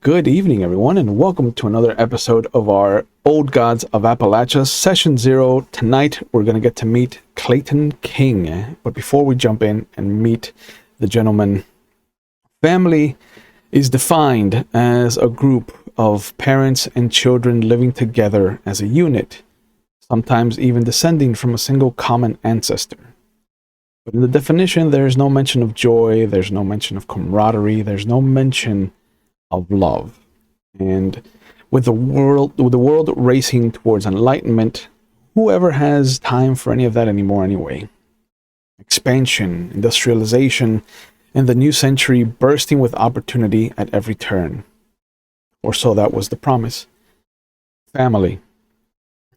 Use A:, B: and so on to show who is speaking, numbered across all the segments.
A: Good evening, everyone, and welcome to another episode of our Old Gods of Appalachia, Session 0. Tonight, we're going to get to meet Clayton King. But before we jump in and meet the gentleman, family is defined as a group of parents and children living together as a unit, sometimes even descending from a single common ancestor. But in the definition, there's no mention of joy, there's no mention of camaraderie, there's no mention of love. And with the world racing towards enlightenment, whoever has time for any of that anymore anyway? Expansion, industrialization, and the new century bursting with opportunity at every turn. Or so that was the promise. Family.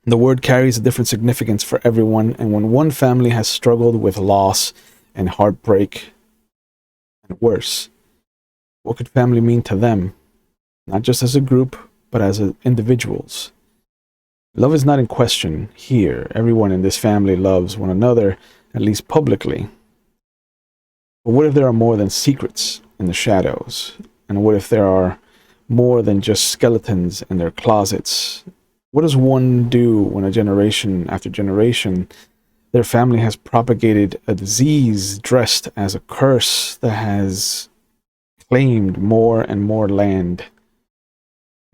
A: The word carries a different significance for everyone, and when one family has struggled with loss and heartbreak and worse, what could family mean to them? Not just as a group, but as individuals. Love is not in question here. Everyone in this family loves one another, at least publicly. But what if there are more than secrets in the shadows? And what if there are more than just skeletons in their closets? What does one do when a generation after generation, their family has propagated a disease dressed as a curse that has claimed more and more land?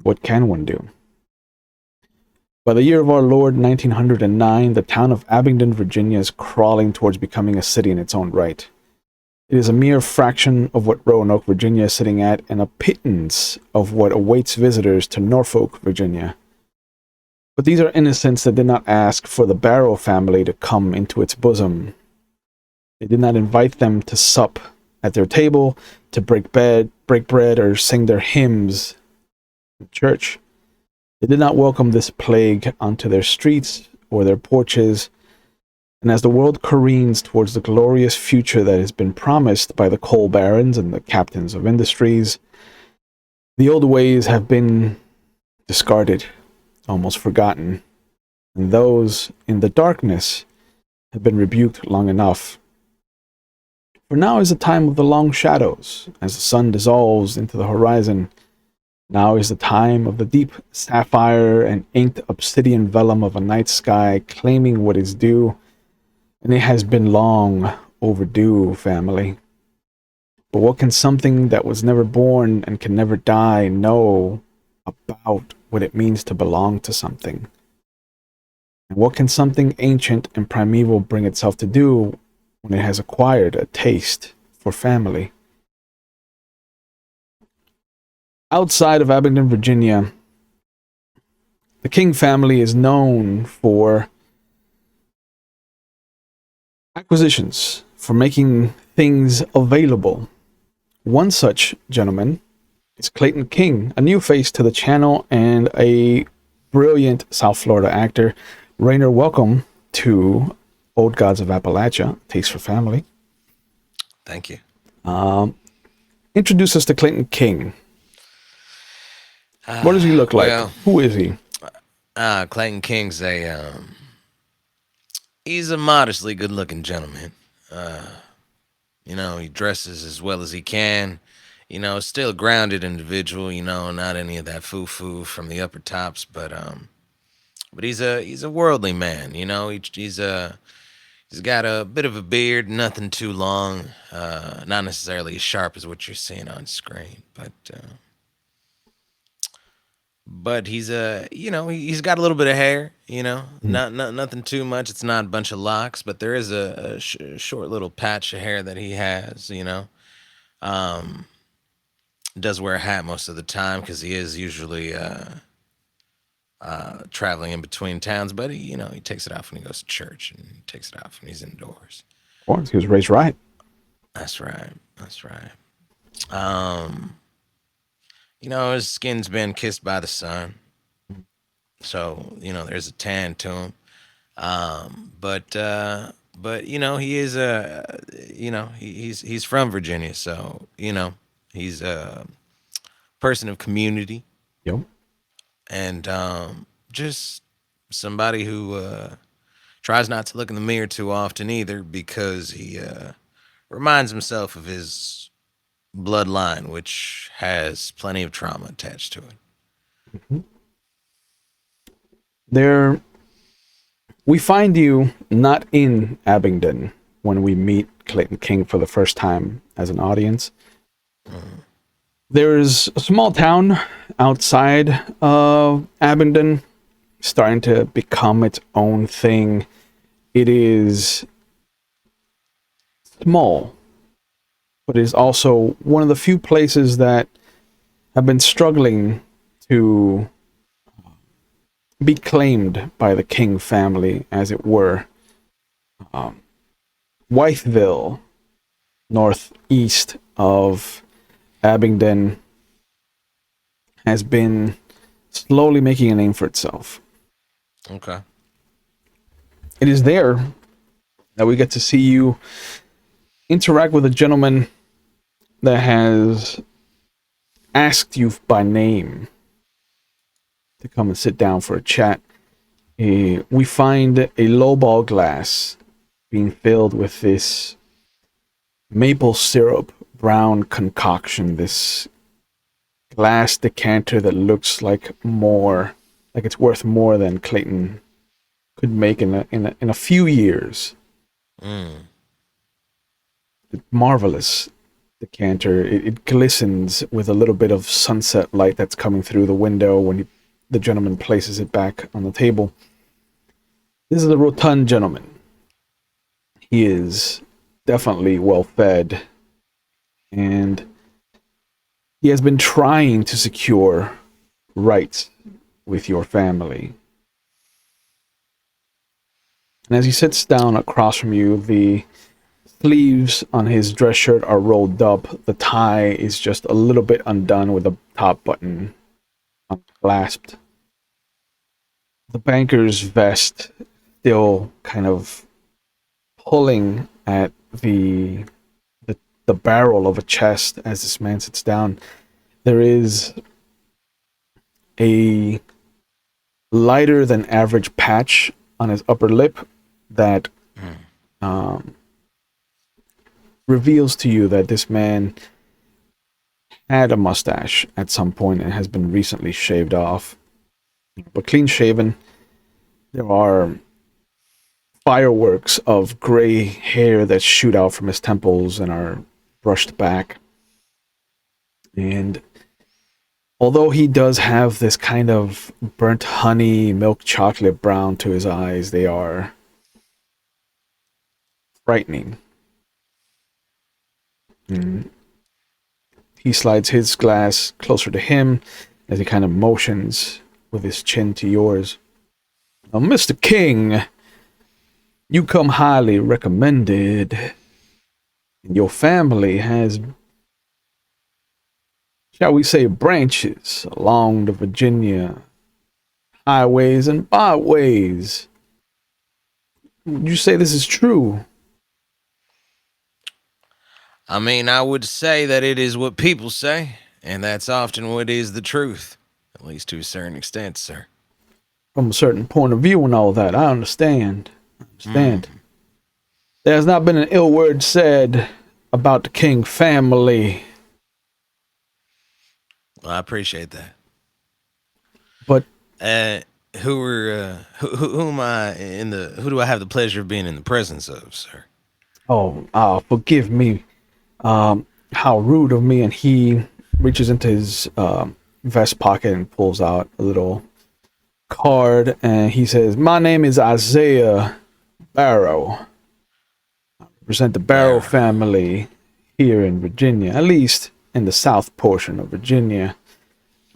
A: What can one do? By the year of our Lord 1909, the town of Abingdon, Virginia is crawling towards becoming a city in its own right. It is a mere fraction of what Roanoke, Virginia is sitting at, and a pittance of what awaits visitors to Norfolk, Virginia. But these are innocents that did not ask for the Barrow family to come into its bosom. They did not invite them to sup at their table, to break bread, or sing their hymns in church. They did not welcome this plague onto their streets or their porches. And as the world careens towards the glorious future that has been promised by the coal barons and the captains of industries, the old ways have been discarded, almost forgotten, and those in the darkness have been rebuked long enough. For now is the time of the long shadows, as the sun dissolves into the horizon. Now is the time of the deep sapphire and inked obsidian vellum of a night sky claiming what is due, and it has been long overdue, family. But what can something that was never born and can never die know about what it means to belong to something? And what can something ancient and primeval bring itself to do when it has acquired a taste for family? Outside of Abingdon, Virginia, the King family is known for acquisitions, for making things available. One such gentleman is Clayton King, a new face to the channel and a brilliant South Florida actor. Rainer, welcome to Old Gods of Appalachia, Taste for Family.
B: Thank you.
A: Introduce us to Clayton King. What does he look like? Who is he?
B: Clayton King's he's a modestly good-looking gentleman. He dresses as well as he can. Still a grounded individual. Not any of that foo-foo from the upper tops, but he's a worldly man. He's got a bit of a beard, nothing too long, not necessarily as sharp as what you're seeing on screen, but he's he's got a little bit of hair, not nothing too much. It's not a bunch of locks, but there is a short little patch of hair that he has. Does wear a hat most of the time because he is usually traveling in between towns, but he takes it off when he goes to church, and he takes it off when he's indoors.
A: Of course, he was raised right.
B: That's right. His skin's been kissed by the sun, so there's a tan to him. But he is he's from Virginia, so he's a person of community.
A: Yep.
B: And just somebody who tries not to look in the mirror too often either, because he reminds himself of his bloodline, which has plenty of trauma attached to it.
A: Mhm. There, we find you not in Abingdon when we meet Clayton King for the first time as an audience.
B: Mm.
A: There's a small town outside of Abingdon starting to become its own thing. It is small, but it is also one of the few places that have been struggling to be claimed by the King family, as it were. Um, Wytheville, northeast of Abingdon, has been slowly making a name for itself.
B: Okay.
A: It is there that we get to see you interact with a gentleman that has asked you by name to come and sit down for a chat. We find a lowball glass being filled with this maple syrup brown concoction, this glass decanter that looks like it's worth more than Clayton could make in a few years.
B: Mm.
A: Marvelous decanter. It glistens with a little bit of sunset light that's coming through the window when the gentleman places it back on the table. This is a rotund gentleman. He is definitely well fed, and he has been trying to secure rights with your family. And as he sits down across from you, the sleeves on his dress shirt are rolled up. The tie is just a little bit undone with the top button unclasped. The banker's vest still kind of pulling at the barrel of a chest as this man sits down. There is a lighter than average patch on his upper lip that
B: Mm.
A: um, reveals to you that this man had a mustache at some point and has been recently shaved off. But clean shaven, there are fireworks of gray hair that shoot out from his temples and are brushed back. And although he does have this kind of burnt honey, milk chocolate brown to his eyes, they are frightening. And he slides his glass closer to him as he kind of motions with his chin to yours. Now, Mr. King, you come highly recommended. And your family has, shall we say, branches along the Virginia highways and byways. Would you say this is true?
B: I mean, I would say that it is what people say, and that's often what is the truth, at least to a certain extent, sir.
A: From a certain point of view and all that, I understand. I understand.
B: Mm.
A: There has not been an ill word said about the King family,
B: Well, I appreciate that.
A: but
B: Uh, who am I in the? Who do I have the pleasure of being in the presence of, sir?
A: forgive me. How rude of me. And he reaches into his vest pocket and pulls out a little card, and he says, "My name is Isaiah Barrow. I represent the Barrow
B: Bear.
A: family here in Virginia, at least in the south portion of Virginia.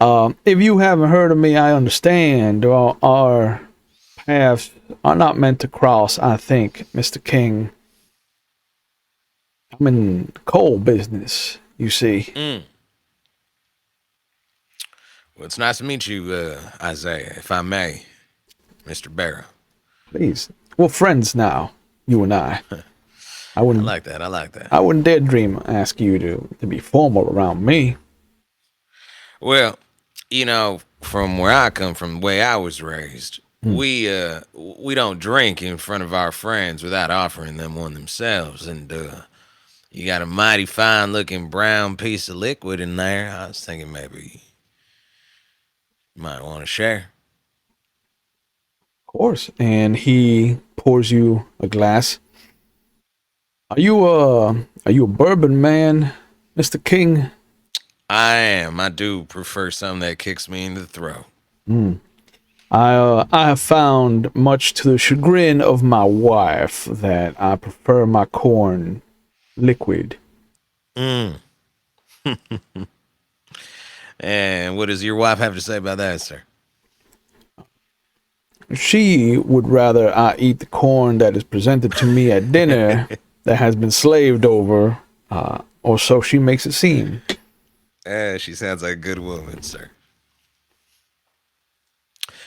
A: If you haven't heard of me, I understand. Our paths are not meant to cross, I think, Mr. King. I'm in coal business, you see."
B: Mm. Well, it's nice to meet you, Isaiah, if I may, Mr. Barrow.
A: Please. We're friends now, you and I. I
B: I
A: wouldn't
B: like that. I like that.
A: I wouldn't dare dream ask you to be formal around me.
B: Well, from where I come from, the way I was raised,
A: Hmm.
B: we don't drink in front of our friends without offering them one themselves, and You got a mighty fine looking brown piece of liquid in there. I was thinking maybe you might want to share.
A: Of course. And he pours you a glass. Are you a bourbon man, Mr. King?
B: I am. I do prefer something that kicks me in the throat.
A: Mm. I have found, much to the chagrin of my wife, that I prefer my corn liquid.
B: Mm. And what does your wife have to say about that, sir?
A: She would rather I eat the corn that is presented to me at dinner that has been slaved over, or so she makes it seem.
B: She sounds like a good woman, sir.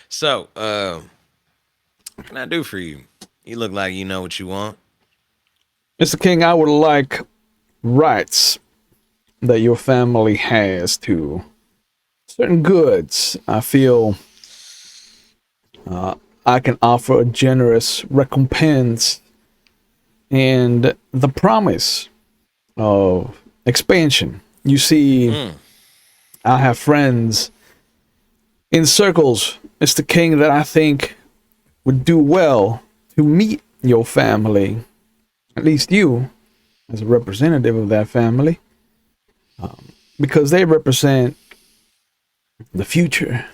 B: So, what can I do for you? You look like you know what you want.
A: Mr. King, I would like rights that your family has to certain goods. I feel I can offer a generous recompense and the promise of expansion. You see,
B: Mm.
A: I have friends in circles, Mr. King, that I think would do well to meet your family, at least you, as a representative of that family, because they represent the future,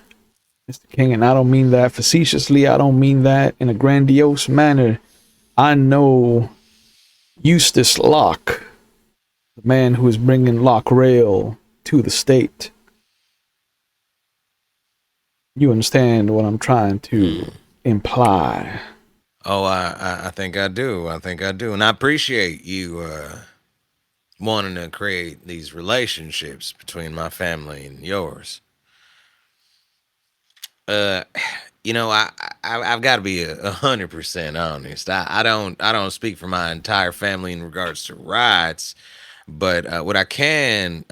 A: Mr. King. And I don't mean that facetiously, I don't mean that in a grandiose manner. I know Eustace Locke, the man who is bringing Lock Rail to the state. You understand what I'm trying to imply?
B: Oh, I think I do. I think I do. And I appreciate you wanting to create these relationships between my family and yours. Uh, I've got to be 100% honest. I don't speak for my entire family in regards to rights, but what I can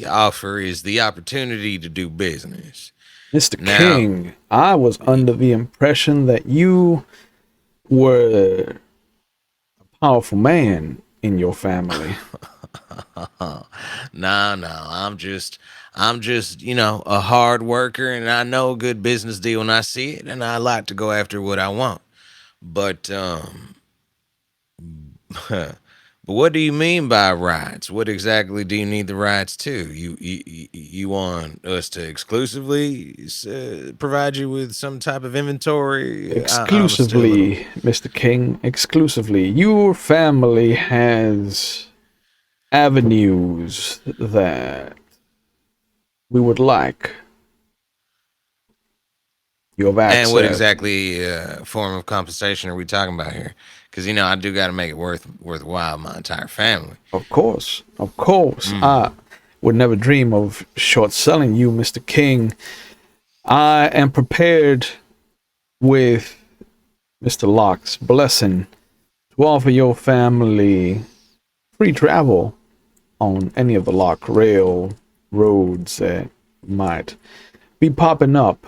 B: offer is the opportunity to do business.
A: Mr.
B: Now,
A: King, I was under the impression that you were a powerful man in your family.
B: no, I'm just a hard worker, and I know a good business deal when I see it, and I like to go after what I want. But but what do you mean by rights? What exactly do you need the rights to? You want us to exclusively provide you with some type of inventory? I'm still a little.
A: Exclusively, Mr. King, exclusively. Your family has avenues that we would like you have
B: And what
A: access.
B: exactly form of compensation are we talking about here? Because I do got to make it worthwhile my entire family.
A: Of course, of course.
B: Mm.
A: I would never dream of short selling you, Mr. King. I am prepared with Mr. Locke's blessing to offer your family free travel on any of the Lock Rail roads that might be popping up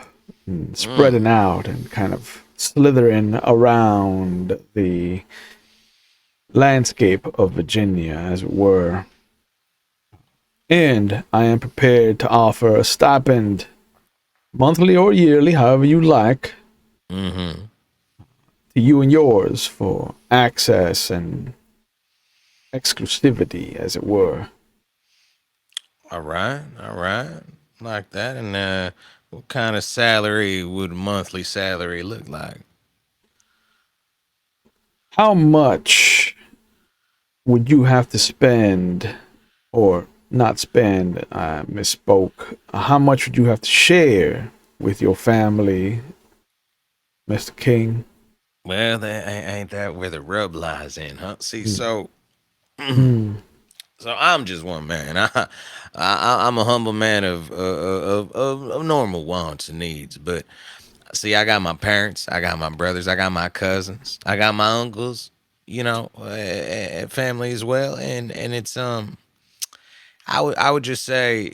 A: and
B: Mm.
A: spreading out and kind of slithering around the landscape of Virginia, as it were. And I am prepared to offer a stipend, monthly or yearly, however you like,
B: Mm-hmm.
A: to you and yours for access and exclusivity, as it were.
B: All right, all right, like that. And what kind of salary would monthly salary look like?
A: How much would you have to spend, or not spend? I misspoke. How much would you have to share with your family, Mr. King?
B: Well, that ain't that where the rub lies in, huh? See,
A: Mm.
B: so
A: Mm.
B: I'm just one man. I'm a humble man of normal wants and needs. But see, I got my parents, I got my brothers, I got my cousins, I got my uncles. Family as well, and it's I would just say,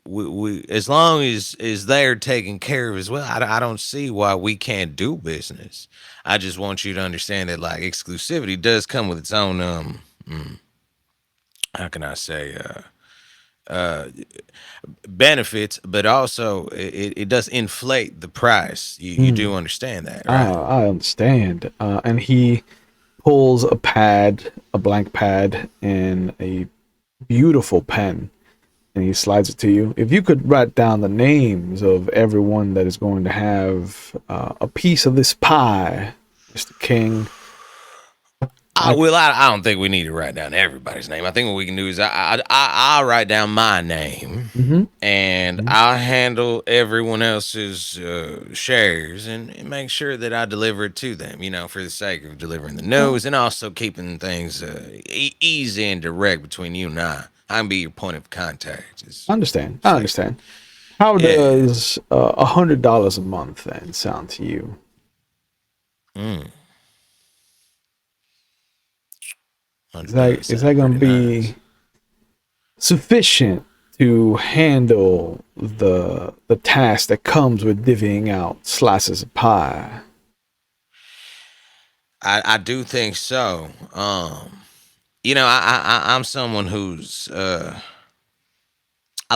B: we as long as they're taken care of as well, I don't see why we can't do business. I just want you to understand that like exclusivity does come with its own how can I say, uh, benefits, but also it does inflate the price. You
A: Hmm.
B: do understand that, right?
A: I understand. And he pulls a pad, a blank pad, and a beautiful pen, and he slides it to you. If you could write down the names of everyone that is going to have a piece of this pie, Mr. King. I
B: I don't think we need to write down everybody's name. I think what we can do is I'll write down my name,
A: Mhm.
B: and
A: Mhm.
B: I'll handle everyone else's shares, and make sure that I deliver it to them. You know, for the sake of delivering the
A: Oh,
B: news and also keeping things easy and direct between you and I. I can be your point of contact.
A: I understand. I
B: Say,
A: understand. How
B: yeah,
A: does $100 a month then sound to you?
B: mm,
A: Is
B: $100
A: is that
B: sound
A: going to
B: pretty nice.
A: be sufficient to handle the task that comes with divvying out slices of pie?
B: I do think so. You know, I'm someone who's I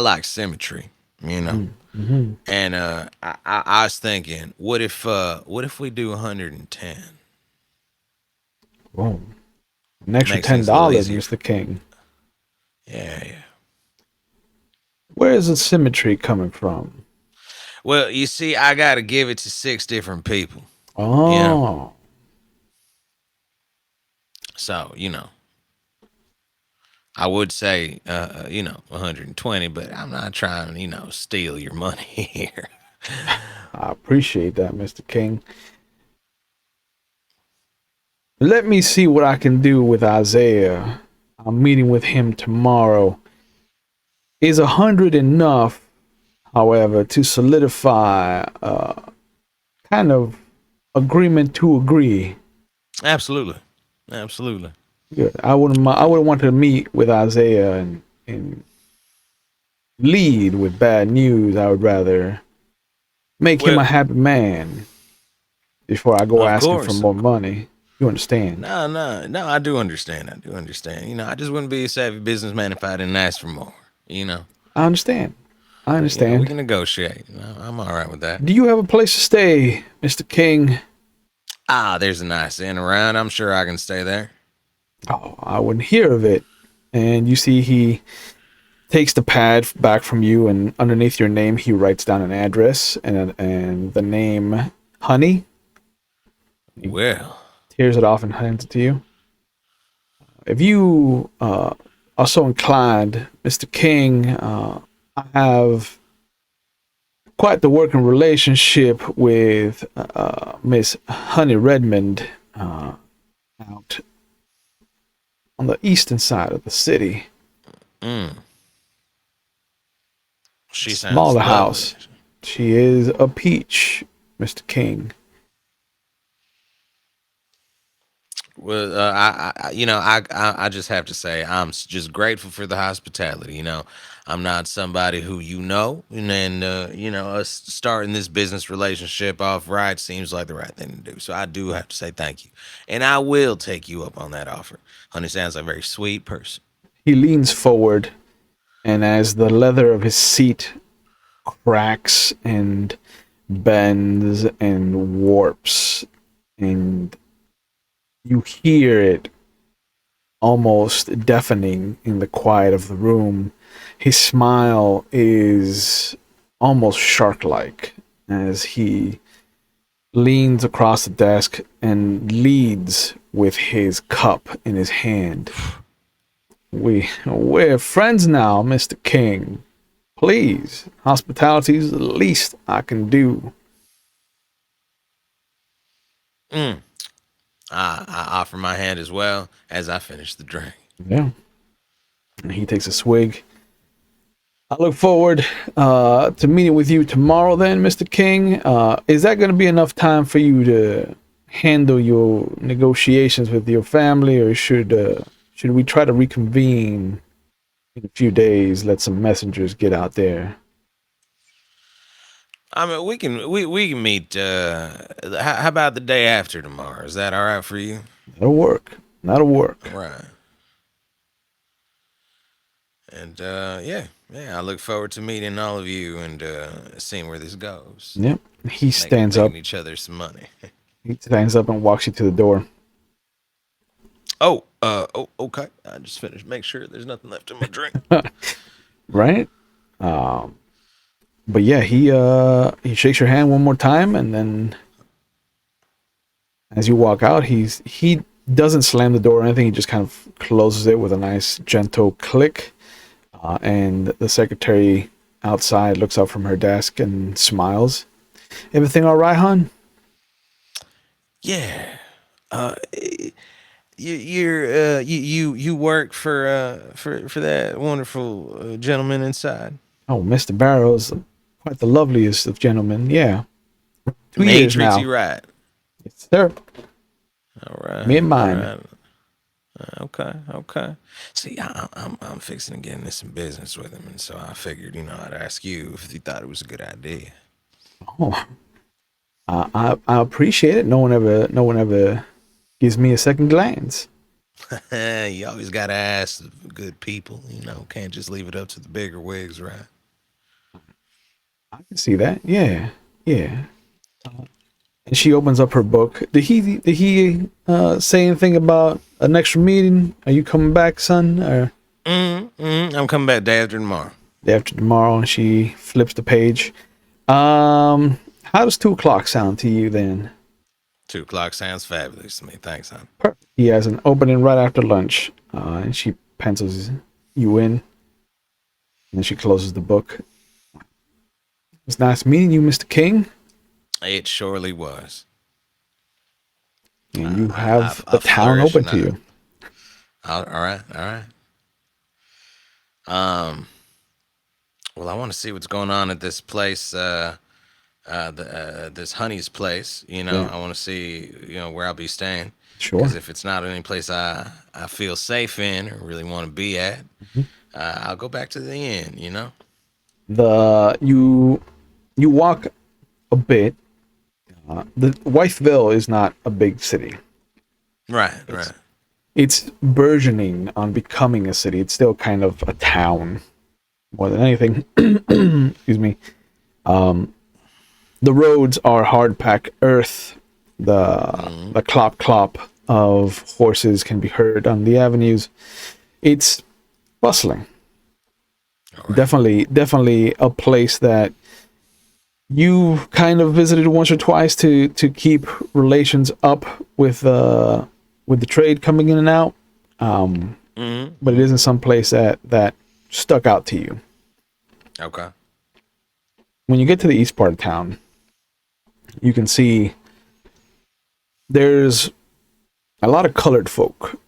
B: like symmetry, you know.
A: Mm-hmm.
B: And I was thinking, what if we do 110?
A: Whoa. An extra
B: Makes
A: ten
B: things a little
A: dollars,
B: easier.
A: Mr. King.
B: Yeah, yeah.
A: Where is the symmetry coming from?
B: Well, you see, I got to give it to six different people, you know.
A: Oh,
B: So, I would say, 120, but I'm not trying, steal your money here.
A: I appreciate that, Mr. King. Let me see what I can do with Isaiah. I'm meeting with him tomorrow. Is 100 enough, however, to solidify a kind of agreement to agree?
B: Absolutely, absolutely.
A: Good. I wouldn't want to meet with Isaiah and lead with bad news. I would rather make him
B: Well,
A: a happy man before I go
B: of
A: asking for
B: course,
A: more
B: of course.
A: money. You understand?
B: No, no, no. I do understand. I do understand. I just wouldn't be a savvy businessman if I didn't ask for more. You know,
A: I understand. I
B: we
A: understand.
B: can negotiate. I'm all right with that.
A: Do you have a place to stay, Mr. King?
B: Ah, there's a nice inn around. I'm sure I can stay there.
A: Oh, I wouldn't hear of it. And you see, he takes the pad back from you, and underneath your name, he writes down an address and the name Honey. He
B: Well,
A: tears it off and hands it to you. If you are so inclined, Mr. King, I have quite the working relationship with Miss Honey Redmond out on the eastern side of the city.
B: mm, she sounds
A: Smaller
B: lovely.
A: house. She is a peach, Mr. King.
B: Well, I just have to say, just grateful for the hospitality. I'm not somebody who and then us starting this business relationship off right seems like the right thing to do. So I do have to say thank you, and I will take you up on that offer. Honey sounds like a very sweet person.
A: He leans forward, and as the leather of his seat cracks and bends and warps, and you hear it almost deafening in the quiet of the room. His smile is almost shark like as he leans across the desk and leads with his cup in his hand. We're friends now, Mr. King. Please, hospitality's the least I can do.
B: Mm. I offer my hand as well as I finish the drink.
A: Yeah. And he takes a swig. I look forward to meeting with you tomorrow, then, Mr. King. Is that going to be enough time for you to handle your negotiations with your family, or should we try to reconvene in a few days? Let some messengers get out there.
B: I mean, we can meet. How about the day after tomorrow? Is that all right for you?
A: That'll work. That'll work.
B: Right. And I look forward to meeting all of you and seeing where this goes.
A: Yep. He stands up.
B: Making each other some money.
A: He stands up and walks you to the door.
B: Okay. I just finished. Make sure there's nothing left in my drink.
A: Right? But yeah, he shakes your hand one more time, and then as you walk out, he doesn't slam the door or anything. He just kind of closes it with a nice gentle click. And the secretary outside looks up from her desk and smiles. Everything all right, hon?
B: Yeah. You work for that wonderful gentleman inside.
A: Oh, Mr. Barrow's quite the loveliest of gentlemen. Yeah. 2
B: May he
A: years
B: treats
A: now.
B: you right.
A: Yes, sir.
B: All right.
A: Me and mine.
B: All right. Okay. See, I'm fixing to get into some business with him, and so I figured, I'd ask you if you thought it was a good idea.
A: Oh, I appreciate it. No one ever gives me a second glance.
B: You always gotta ask the good people, Can't just leave it up to the bigger wigs, right?
A: I can see that. Yeah. Yeah. And she opens up her book. Did he say anything about an extra meeting? Are you coming back, son? Or
B: I'm coming back day after tomorrow.
A: day after tomorrow? And she flips the page. How does 2 o'clock sound to you then?
B: 2 o'clock sounds fabulous to me. Thanks, hon.
A: Perfect. He has an opening right after lunch. And she pencils you in. And then she closes the book. It's nice meeting you, Mr. King.
B: It surely was.
A: And you have the
B: I
A: town
B: flourish,
A: open to you.
B: All right. Well, I want to see what's going on at this place. This Honey's place.
A: Yeah.
B: I want to see, where I'll be staying.
A: Sure.
B: Because if it's not any place I feel safe in or really want to be at, I'll go back to the inn.
A: You walk a bit. The Wifeville is not a big city.
B: Right.
A: It's burgeoning on becoming a city. It's still kind of a town more than anything. Excuse me. The roads are hard packed earth. The clop clop of horses can be heard on the avenues. It's bustling. Right. Definitely a place that you kind of visited once or twice to keep relations up with the trade coming in and out. But it isn't some place that stuck out to you.
B: Okay.
A: When you get to the east part of town, you can see there's a lot of colored folk.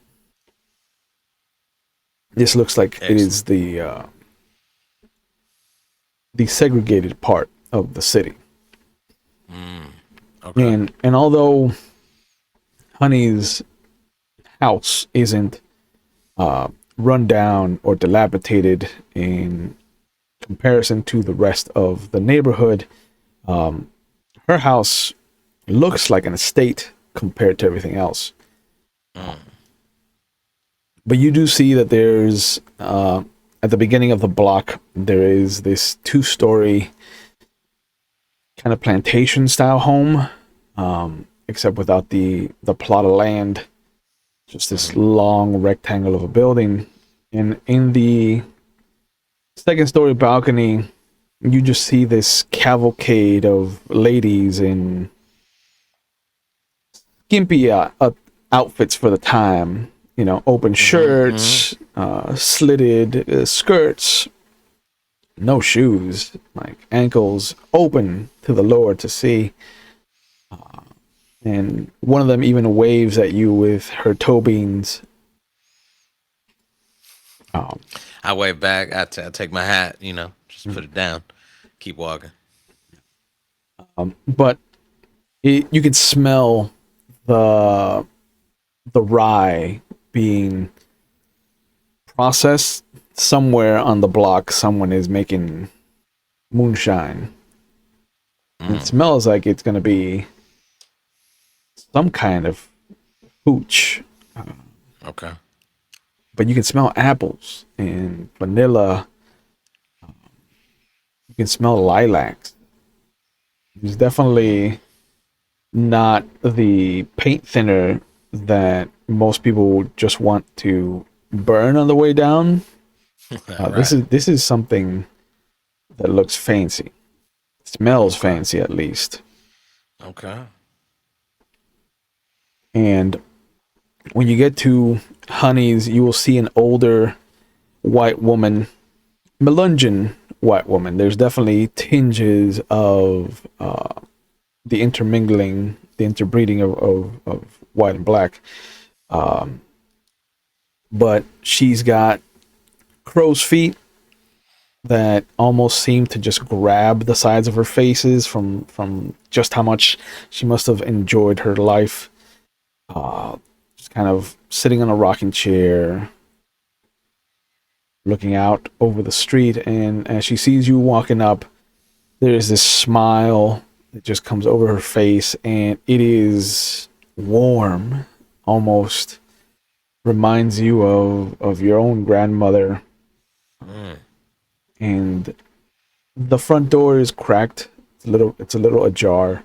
A: This looks like Excellent. It is the segregated part of the city. Okay. And although Honey's house isn't run down or dilapidated in comparison to the rest of the neighborhood, her house looks like an estate compared to everything else. But you do see that there's at the beginning of the block there is this 2-story kind of plantation style home, except without the plot of land, just this long rectangle of a building. And in the second story balcony, you just see this cavalcade of ladies in skimpy outfits for the time. Open shirts, slitted skirts, no shoes, like ankles open to the lower to see. And one of them even waves at you with her toe beans.
B: I wave back. I take my hat, just put it down, keep walking.
A: But you can smell the rye being processed somewhere on the block. Someone is making moonshine. It smells like it's going to be some kind of hooch.
B: Okay.
A: but you can smell apples and vanilla. You can smell lilacs. It's definitely not the paint thinner that most people just want to burn on the way down.
B: All
A: This
B: right.
A: is this is something that looks fancy, smells
B: Okay.
A: fancy at least.
B: Okay.
A: And when you get to Honey's, you will see an older white woman, Melungeon white woman. There's definitely tinges of the intermingling, the interbreeding of white and black. But she's got crow's feet that almost seem to just grab the sides of her faces from just how much she must have enjoyed her life. Just kind of sitting on a rocking chair, looking out over the street, and as she sees you walking up, there's this smile that just comes over her face, and it is warm, almost reminds you of your own grandmother.
B: Mm.
A: And the front door is cracked. It's a little ajar.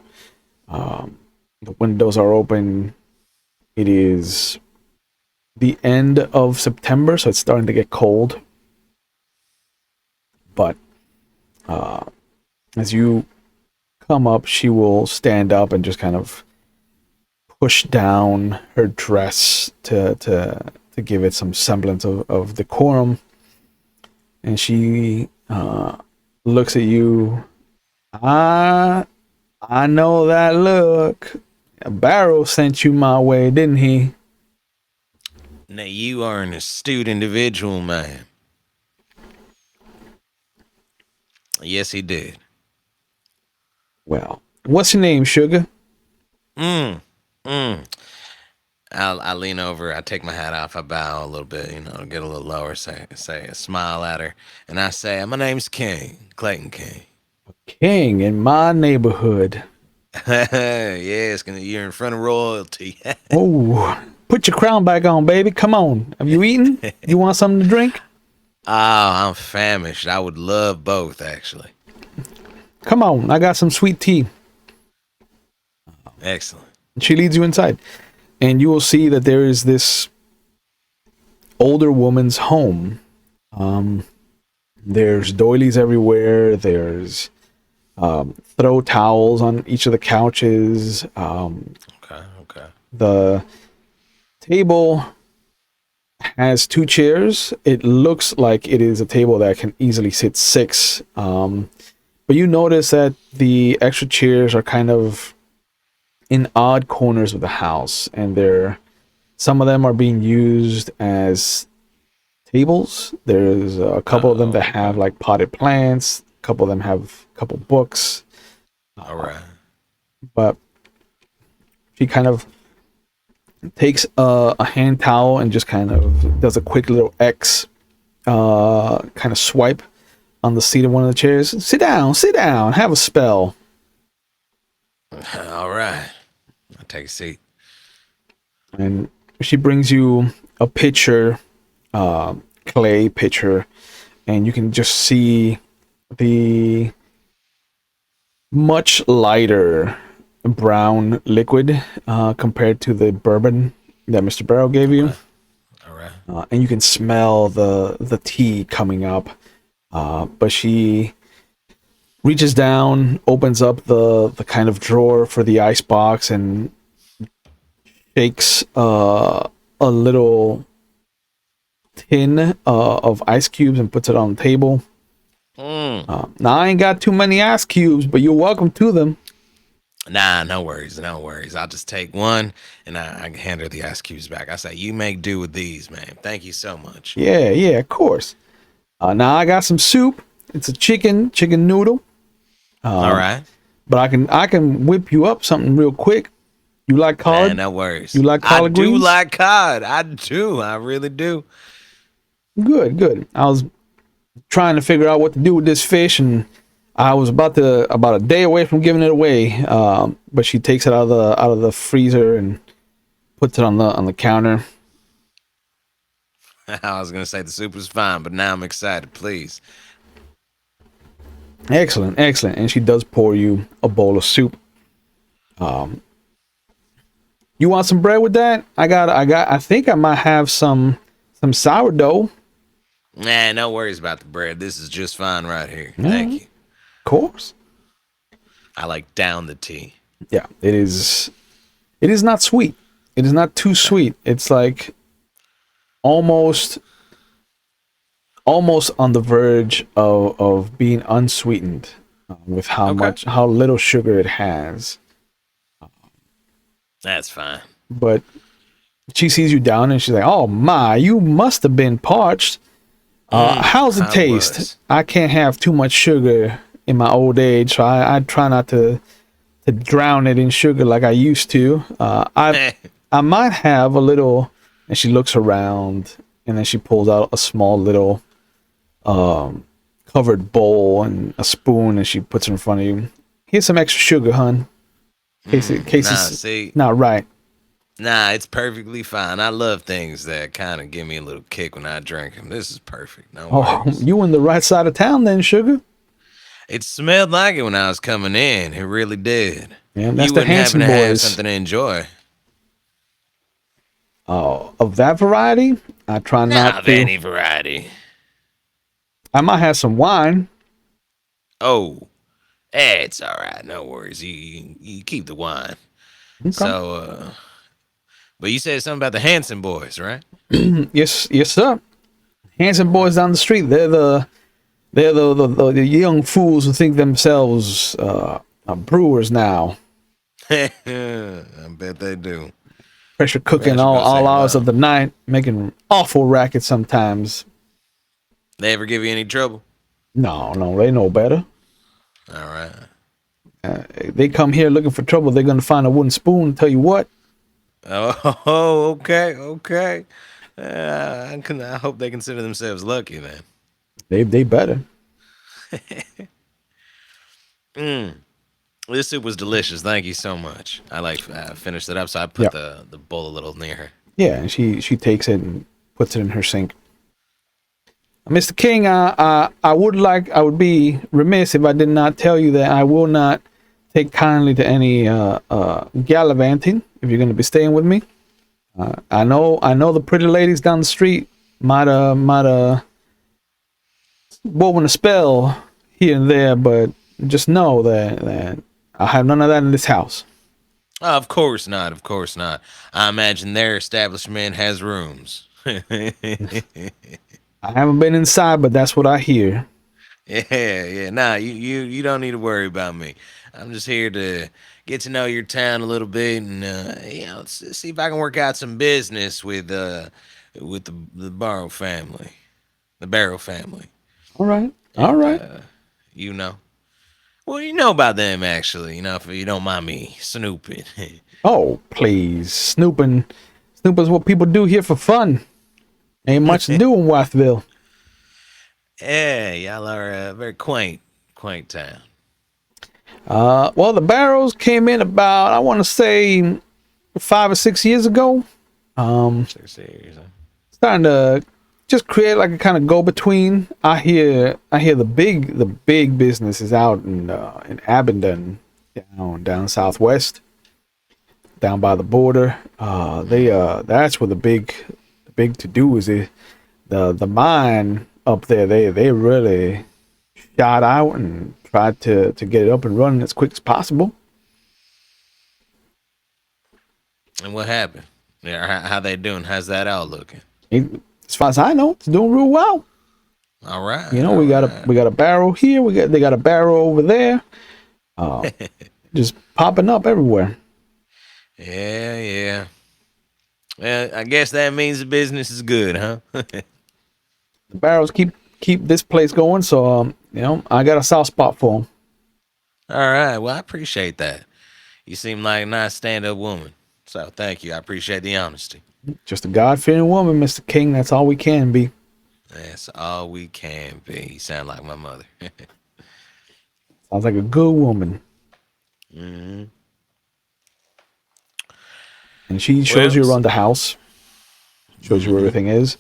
A: The windows are open. It is the end of September, so it's starting to get cold. But as you come up, she will stand up and just kind of push down her dress to give it some semblance of decorum. And she looks at you. I know that look. Barrow sent you my way, didn't he?
B: Now you are an astute individual, man. Yes, he did.
A: Well, what's your name, sugar?
B: Mm. Mm. I lean over. I take my hat off. I bow a little bit, get a little lower. Say, smile at her, and I say, "My name's King, Clayton King."
A: King in my neighborhood.
B: Yes, you're in front of royalty.
A: Oh, put your crown back on, baby. Come on. Have you eaten? You want something to drink?
B: Oh, I'm famished. I would love both, actually.
A: Come on. I got some sweet tea.
B: Excellent.
A: She leads you inside, and you will see that there is this older woman's home. There's doilies everywhere. There's throw towels on each of the couches.
B: Okay, okay.
A: The table has two chairs. It looks like it is a table that can easily sit six. But you notice that the extra chairs are kind of in odd corners of the house, and some of them are being used as tables. There's a couple of them that have
B: Okay.
A: like potted plants. A couple of them have a couple books.
B: All right.
A: But she kind of takes a hand towel and just kind of does a quick little X, kind of swipe on the seat of one of the chairs. Sit down, have a spell.
B: All right. I take a seat.
A: And she brings you a pitcher, clay pitcher, and you can just see the much lighter brown liquid compared to the bourbon that Mr. Barrow gave you.
B: Okay. All right.
A: And you can smell the tea coming up. But she reaches down, opens up the kind of drawer for the ice box, and shakes a little tin of ice cubes and puts it on the table. Now I ain't got too many ice cubes, but you're welcome to them.
B: Nah, no worries, no worries. I'll just take one and I hand her the ice cubes back. I say, you make do with these, man. Thank you so much.
A: Yeah, of course. Now I got some soup. It's a chicken noodle.
B: All right.
A: But I can whip you up something real quick. You like
B: Man,
A: collard?
B: no worries.
A: You like
B: I
A: collard
B: do
A: greens?
B: like cod. I do. I really do.
A: Good. I was trying to figure out what to do with this fish, and I was about a day away from giving it away. But she takes it out of the freezer and puts it on the counter.
B: I was gonna say the soup was fine, but now I'm excited. Please.
A: Excellent, excellent. And she does pour you a bowl of soup. You want some bread with that? I think I might have some sourdough.
B: Nah, no worries about the bread. This is just fine right here.
A: Yeah,
B: Thank
A: of
B: you.
A: course.
B: I like down the tea.
A: Yeah, it is. It is not sweet. It is not too sweet. It's like almost on the verge of being unsweetened with
B: Okay.
A: how little sugar it has.
B: That's fine.
A: But she sees you down and she's like, "Oh my, you must have been parched. How's it
B: I
A: taste?
B: was.
A: I can't have too much sugar in my old age, so I try not to drown it in sugar like I used to. I might have a little." And she looks around and then she pulls out a small little covered bowl and a spoon and she puts it in front of you. Here's some extra sugar, hun. In case
B: Nah,
A: it's
B: see,
A: not right.
B: nah, it's perfectly fine. I love things that kind of give me a little kick when I drink them. This is perfect. No
A: Oh,
B: worries.
A: you in the right side of town then, sugar.
B: It smelled like it when I was coming in. It really did.
A: Yeah, that's
B: You
A: the
B: wouldn't happen
A: Hanson
B: to have
A: boys.
B: something to enjoy?
A: Of that variety, I try
B: Nah,
A: not
B: of
A: to.
B: any variety.
A: I might have some wine.
B: Oh, it's all right. No worries. You keep the wine.
A: Okay.
B: So, but you said something about the Hanson boys, right?
A: Yes, yes, sir. Hanson boys down the street. They're the young fools who think themselves are brewers now.
B: I bet they do.
A: Pressure cooking
B: Pressure gonna
A: all
B: say
A: hours of
B: hello.
A: the night, making awful racket sometimes.
B: They ever give you any trouble?
A: No, no, they know better.
B: All right.
A: They come here looking for trouble. They're gonna find a wooden spoon. Tell you what,
B: Oh, okay, okay. I hope they consider themselves lucky then.
A: they better.
B: This soup was delicious. Thank you so much. I finished it up, so I
A: Yeah,
B: put the bowl a little near her.
A: yeah. And she takes it and puts it in her sink. Mr. King, I would be remiss if I did not tell you that I will not take kindly to any gallivanting if you're going to be staying with me. I know the pretty ladies down the street might woven a spell here and there, but just know that I have none of that in this house.
B: Of course not. Of course not. I imagine their establishment has rooms.
A: I haven't been inside, but that's what I hear.
B: Yeah, yeah. Nah, you don't need to worry about me. I'm just here to get to know your town a little bit and see if I can work out some business with the Barrow family, the Barrow family,
A: All right, all
B: and
A: right.
B: you know. Well, you know about them actually. You know, if you don't mind me snooping.
A: Oh, please, snooping's what people do here for fun. Ain't much to do in Wathville.
B: Yeah, y'all are a very quaint town.
A: Well, the Barrows came in about, I want to say, 5 or 6 years ago.
B: So serious. Huh?
A: Starting to just create like a kind of go between. I hear the big business is out in Abingdon, down southwest, down by the border. That's where the big to do is. The mine up there. They really shot out and tried to get it up and running as quick as possible.
B: And what happened? Yeah, how they doing? How's that out looking?
A: As far as I know, it's doing real well.
B: All right,
A: You know,
B: all
A: we got a
B: right.
A: we got a barrel here. They got a barrel over there. Just popping up everywhere.
B: Yeah, yeah. Well, I guess that means the business is good, huh?
A: The barrels keep this place going. So I got a soft spot for them.
B: All right. Well, I appreciate that. You seem like a nice stand-up woman. So thank you. I appreciate the honesty.
A: Just a God-fearing woman, Mr. King. That's all we can be.
B: That's all we can be. You sound like my mother.
A: Sounds like a good woman.
B: Hmm.
A: And she shows
B: Well,
A: you around the house. Shows you where everything is.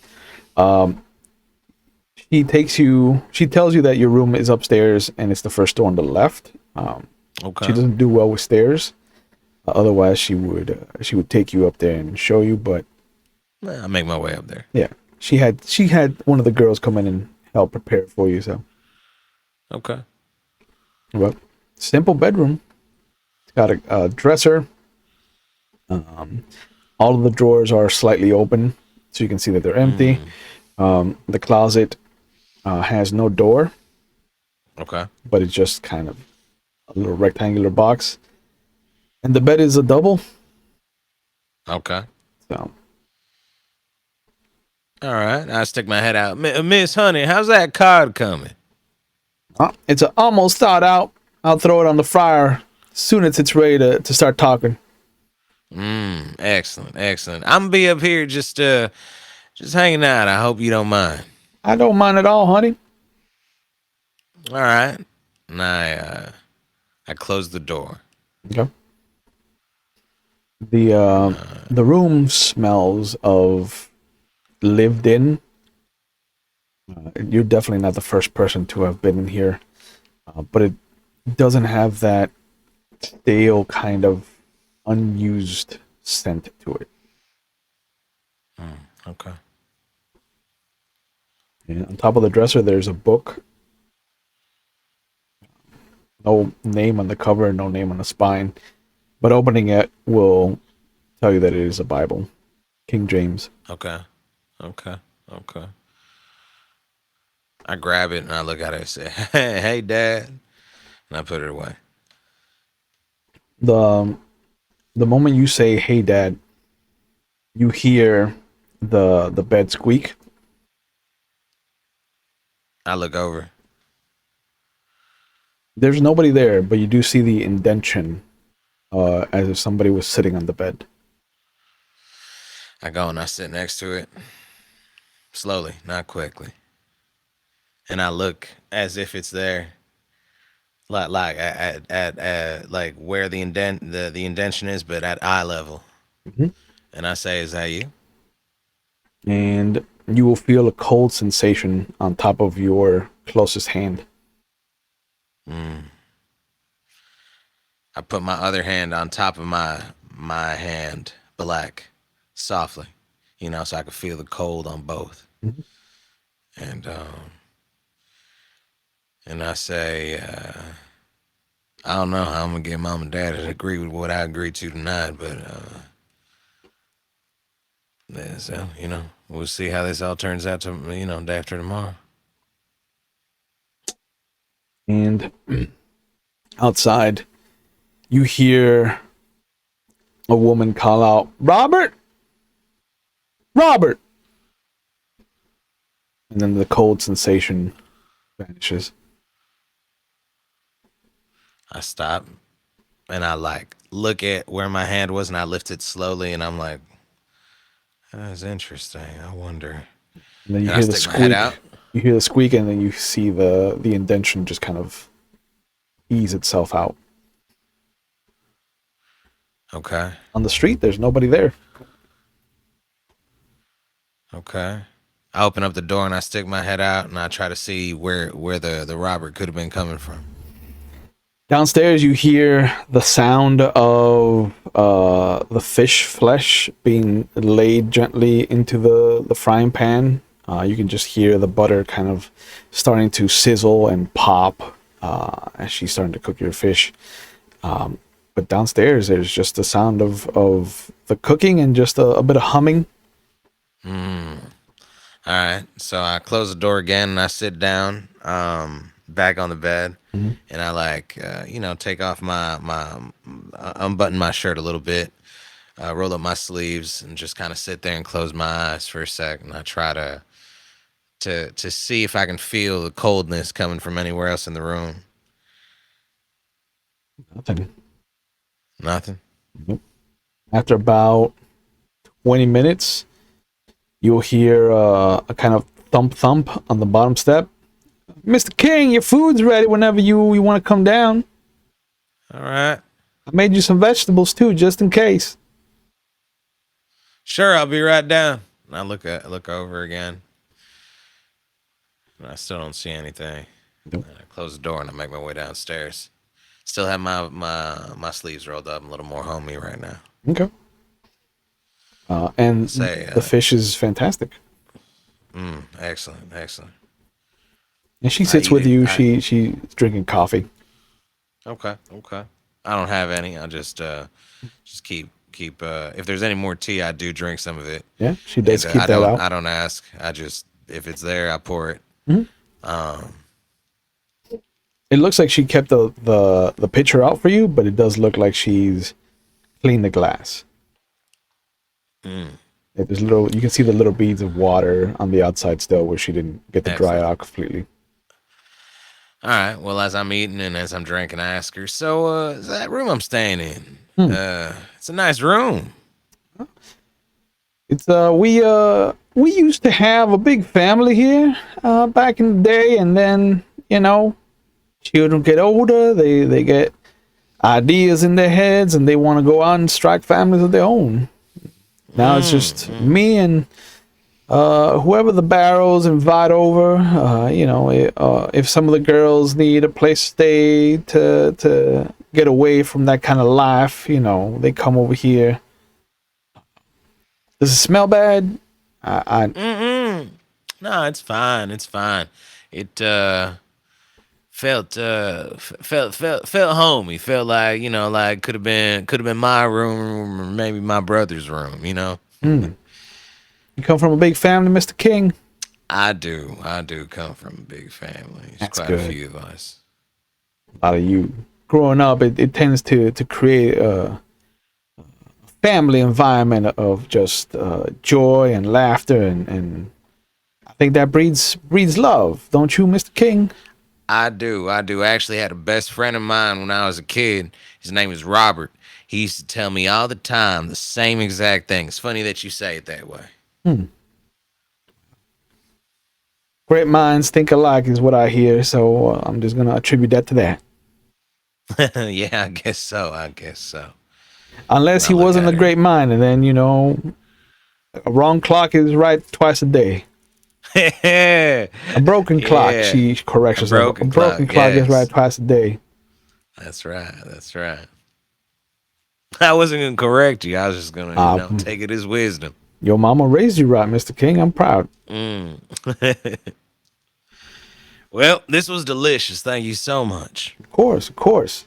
A: She tells you that your room is upstairs and it's the first door on the left. She
B: Okay.
A: doesn't do well with stairs. Otherwise, she would take you up there and show you. But
B: I'll make my way up there.
A: yeah, she had one of the girls come in and help prepare for you. So,
B: Okay.
A: well, simple bedroom. It's got a dresser. All of the drawers are slightly open, so you can see that they're empty.
B: Mm,
A: The closet has no door,
B: okay.
A: but it's just kind of a little rectangular box. And the bed is a double.
B: Okay.
A: So,
B: All right. I stick my head out. Miss Honey, how's that card coming?
A: it's a almost thawed out. I'll throw it on the fryer as soon as it's ready to start talking.
B: Excellent, excellent. I'm gonna be up here just hanging out. I hope you don't mind.
A: I don't mind at all, honey.
B: All right. And I close the door.
A: Okay. The room smells of lived in. You're definitely not the first person to have been in here, but it doesn't have that stale kind of unused scent to it.
B: Okay.
A: And on top of the dresser, there's a book. No name on the cover, no name on the spine, but opening it will tell you that it is a Bible, King James.
B: Okay. Okay. Okay. I grab it and I look at it and say, "Hey, Dad," and I put it away.
A: The the moment you say "Hey, Dad," you hear the bed squeak.
B: I look over.
A: There's nobody there, but you do see the indention, as if somebody was sitting on the bed.
B: I go and I sit next to it slowly, not quickly, and I look as if it's there, like at like where the indention is, but at eye level.
A: Mhm.
B: And I say, "Is that you?"
A: And you will feel a cold sensation on top of your closest hand.
B: I put my other hand on top of my hand, black, softly, so I could feel the cold on both.
A: Mhm.
B: And I say, I don't know how I'm gonna get mom and dad to agree with what I agreed to tonight, but yeah, so we'll see how this all turns out to day after tomorrow.
A: And outside, you hear a woman call out, "Robert! Robert!" And then the cold sensation vanishes.
B: I stop and I like look at where my hand was and I lift it slowly and I'm like, that's interesting. I wonder.
A: And then you
B: And I
A: hear the
B: stick my head out.
A: squeak. You hear the squeak, and then you see the indention just kind of ease itself out.
B: Okay.
A: On the street, there's nobody there.
B: Okay. I open up the door and I stick my head out and I try to see where the robber could have been coming from.
A: Downstairs, you hear the sound of the fish flesh being laid gently into the frying pan. You can just hear the butter kind of starting to sizzle and pop as she's starting to cook your fish. But downstairs, there's just the sound of the cooking and just a bit of humming.
B: All right. So I close the door again and I sit down back on the bed
A: Mhm.
B: and I take off unbutton my shirt a little bit, roll up my sleeves and just kind of sit there and close my eyes for a sec and I try to see if I can feel the coldness coming from anywhere else in the room.
A: Nothing.
B: Nothing.
A: Nope. After about 20 minutes, you'll hear a kind of thump thump on the bottom step. "Mr. King, your food's ready whenever you want to come down.
B: All right.
A: I made you some vegetables too, just in case."
B: Sure, I'll be right down. And I look over again. I still don't see anything.
A: Nope.
B: I close the door and I make my way downstairs. Still have my sleeves rolled up. I'm a little more homey right now.
A: Okay. And
B: Say,
A: the fish is fantastic.
B: excellent, excellent.
A: And she
B: I
A: sits
B: eat
A: with
B: it.
A: you.
B: I
A: She's drinking coffee.
B: Okay, okay. I don't have any. I just keep. If there's any more tea, I do drink some of it,
A: Yeah, she does
B: and
A: keep that out.
B: I don't ask. I just if it's there, I pour it.
A: Mhm.
B: Um,
A: It looks like she kept the pitcher out for you, but it does look like she's cleaned the glass. Yeah, there's little. You can see the little beads of water on the outside still, where she didn't get to dry it
B: excellent.
A: out completely.
B: All right. Well, as I'm eating and as I'm drinking, I ask her. So, that room I'm staying in?
A: Hmm.
B: It's a nice room.
A: It's we used to have a big family here back in the day, and then children get older, they get ideas in their heads, and they want to go out and strike families of their own. Now it's just me and whoever the Barrows invite over. If some of the girls need a place to stay to get away from that kind of life, they come over here. Does it smell bad?
B: No, it's fine. It's fine. It felt homey. Felt like like could have been my room or maybe my brother's room.
A: You come from a big family, Mr. King?
B: I do come from a big family. There's
A: That's
B: quite a
A: good.
B: few of us.
A: A lot of you growing up, it tends to create a family environment of just joy and laughter, and I think that breeds love, don't you, Mr. King?
B: I do. I actually had a best friend of mine when I was a kid. His name is Robert. He used to tell me all the time the same exact thing. It's funny that you say it that way.
A: Hmm. Great minds think alike is what I hear, so I'm just gonna attribute that to that.
B: Yeah, I guess so. I guess so. When
A: Unless
B: I
A: he
B: look
A: wasn't a
B: at
A: great mind, and then a wrong clock is right twice a day.
B: her.
A: A broken clock,
B: Yeah.
A: she corrects
B: A
A: herself. A
B: broken
A: broken
B: clock.
A: clock is right
B: Yes.
A: twice a day.
B: That's right. That's right. I wasn't going to correct you. I was just going to,
A: Uh,
B: take it as wisdom.
A: your mama raised you right, Mr. King. I'm proud.
B: Mm. Well, this was delicious. Thank you so much.
A: Of course, of course.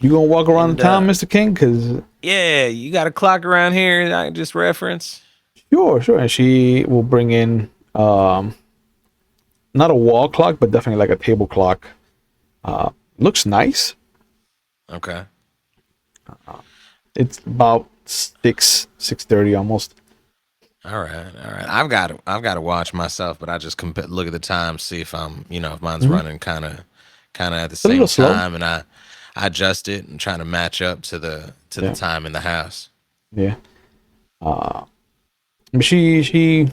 A: You gonna walk around
B: And
A: the town, Mr. King? Cause
B: yeah, you got a clock around here that I can just reference?
A: sure, sure. And she will bring in not a wall clock, but definitely like a table clock. Looks nice.
B: Okay.
A: It's about 6:30 almost.
B: All right. All right. I've got to watch myself, but I just look at the time, see if I'm, if mine's running kind of at the
A: It's a little
B: same
A: slow.
B: time, and I adjust it and try to match up to the
A: Yeah,
B: time in the house.
A: yeah. But she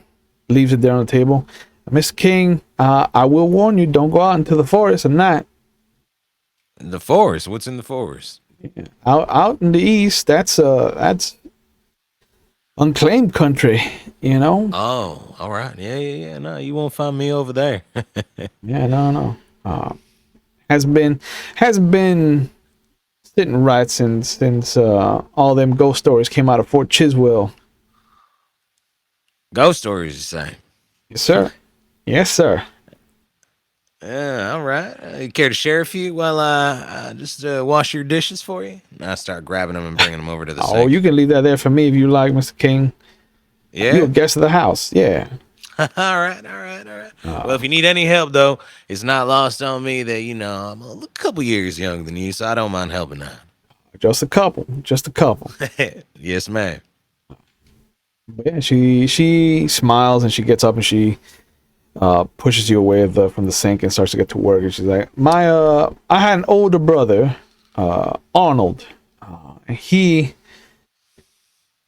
A: leaves it there on the table. Miss King, I will warn you, don't go out into the forest at night.
B: The forest. What's in the forest?
A: Out in the east, that's unclaimed country, you know?
B: Oh, all right. Yeah, yeah, yeah. No, you won't find me over there.
A: Yeah, no, no. Hasn't been sitting right since all them ghost stories came out of Fort Chiswell.
B: Ghost stories, you say?
A: Yes, sir. Yes, sir.
B: Yeah, all right. You care to share a few while I just wash your dishes for you? And I start grabbing them and bringing them over to the
A: Oh,
B: sink.
A: you can leave that there for me if you like, Mr. King. You a
B: Yeah.
A: guest of the house. Yeah.
B: All right, all right, all right. Well, if you need any help, though, it's not lost on me that I'm a couple years younger than you, so I don't mind helping out.
A: Just a couple. Just a couple.
B: Yes, ma'am.
A: But yeah, she smiles and she gets up and she pushes you away from the sink and starts to get to work. And she's like, I had an older brother, Arnold. And he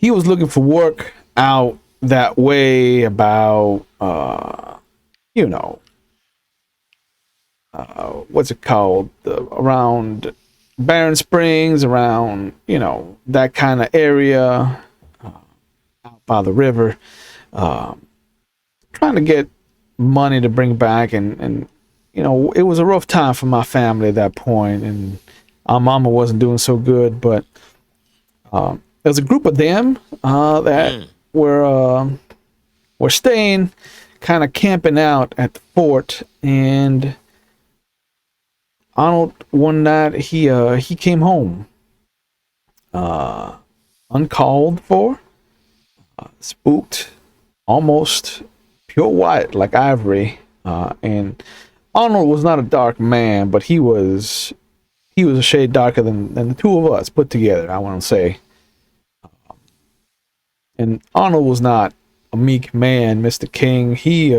A: was looking for work out that way about you know what's it called, around Barron Springs, around that kind of area, out by the river, trying to get money to bring back, and you know, it was a rough time for my family at that point, and our mama wasn't doing so good. But there was a group of them that were staying, kind of camping out at the fort, and Arnold one night he came home uncalled for, spooked, almost pure white like ivory, and Arnold was not a dark man, but he was a shade darker than the two of us put together, I want to say. And Arnold was not a meek man, Mr. King. He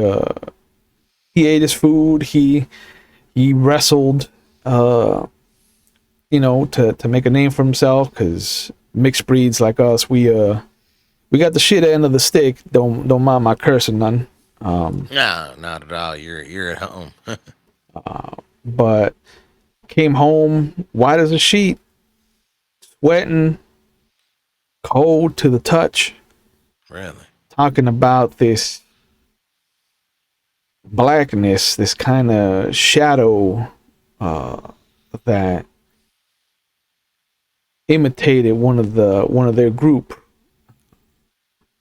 A: ate his food. He wrestled, you know, to make a name for himself, because mixed breeds like us, we got the shit end of the stick. Don't mind my cursing none.
B: No, not at all. You're at home.
A: But came home white as a sheet, sweating, cold to the touch,
B: Really?
A: talking about this blackness, this kind of shadow that imitated one of their group.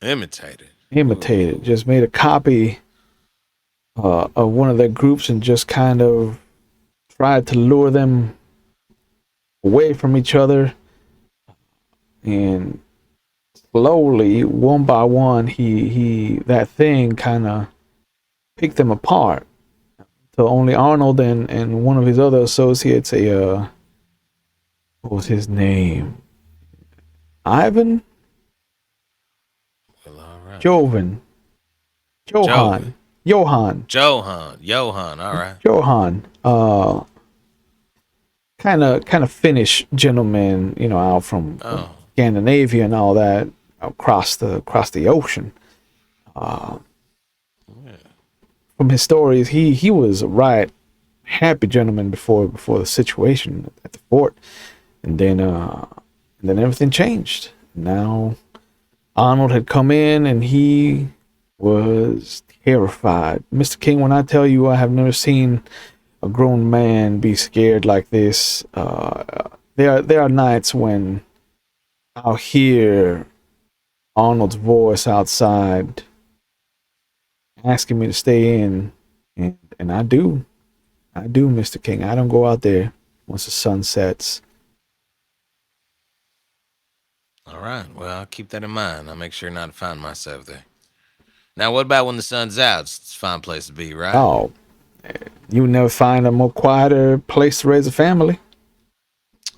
A: Imitated. Just made a copy of one of their groups and just kind of tried to lure them away from each other. And slowly, one by one, he that thing kind of picked them apart. So only Arnold and one of his other associates, what was his name? Ivan?
B: Well, all right.
A: Johan.
B: All right.
A: Johan. Kind of Finnish gentleman, you know, out from Scandinavia and all that, across the ocean. From his stories, he was a right happy gentleman before the situation at the fort, and then everything changed. Now Arnold had come in and he was terrified. Mr. King, when I tell you I have never seen a grown man be scared like this, there are nights when I'll hear Arnold's voice outside asking me to stay in, and I do, Mr. King. I don't go out there once the sun sets.
B: All right. Well, I'll keep that in mind. I'll make sure not to find myself there. Now, what about when the sun's out? It's a fine place to be, right?
A: Oh, you would never find a more quieter place to raise a family.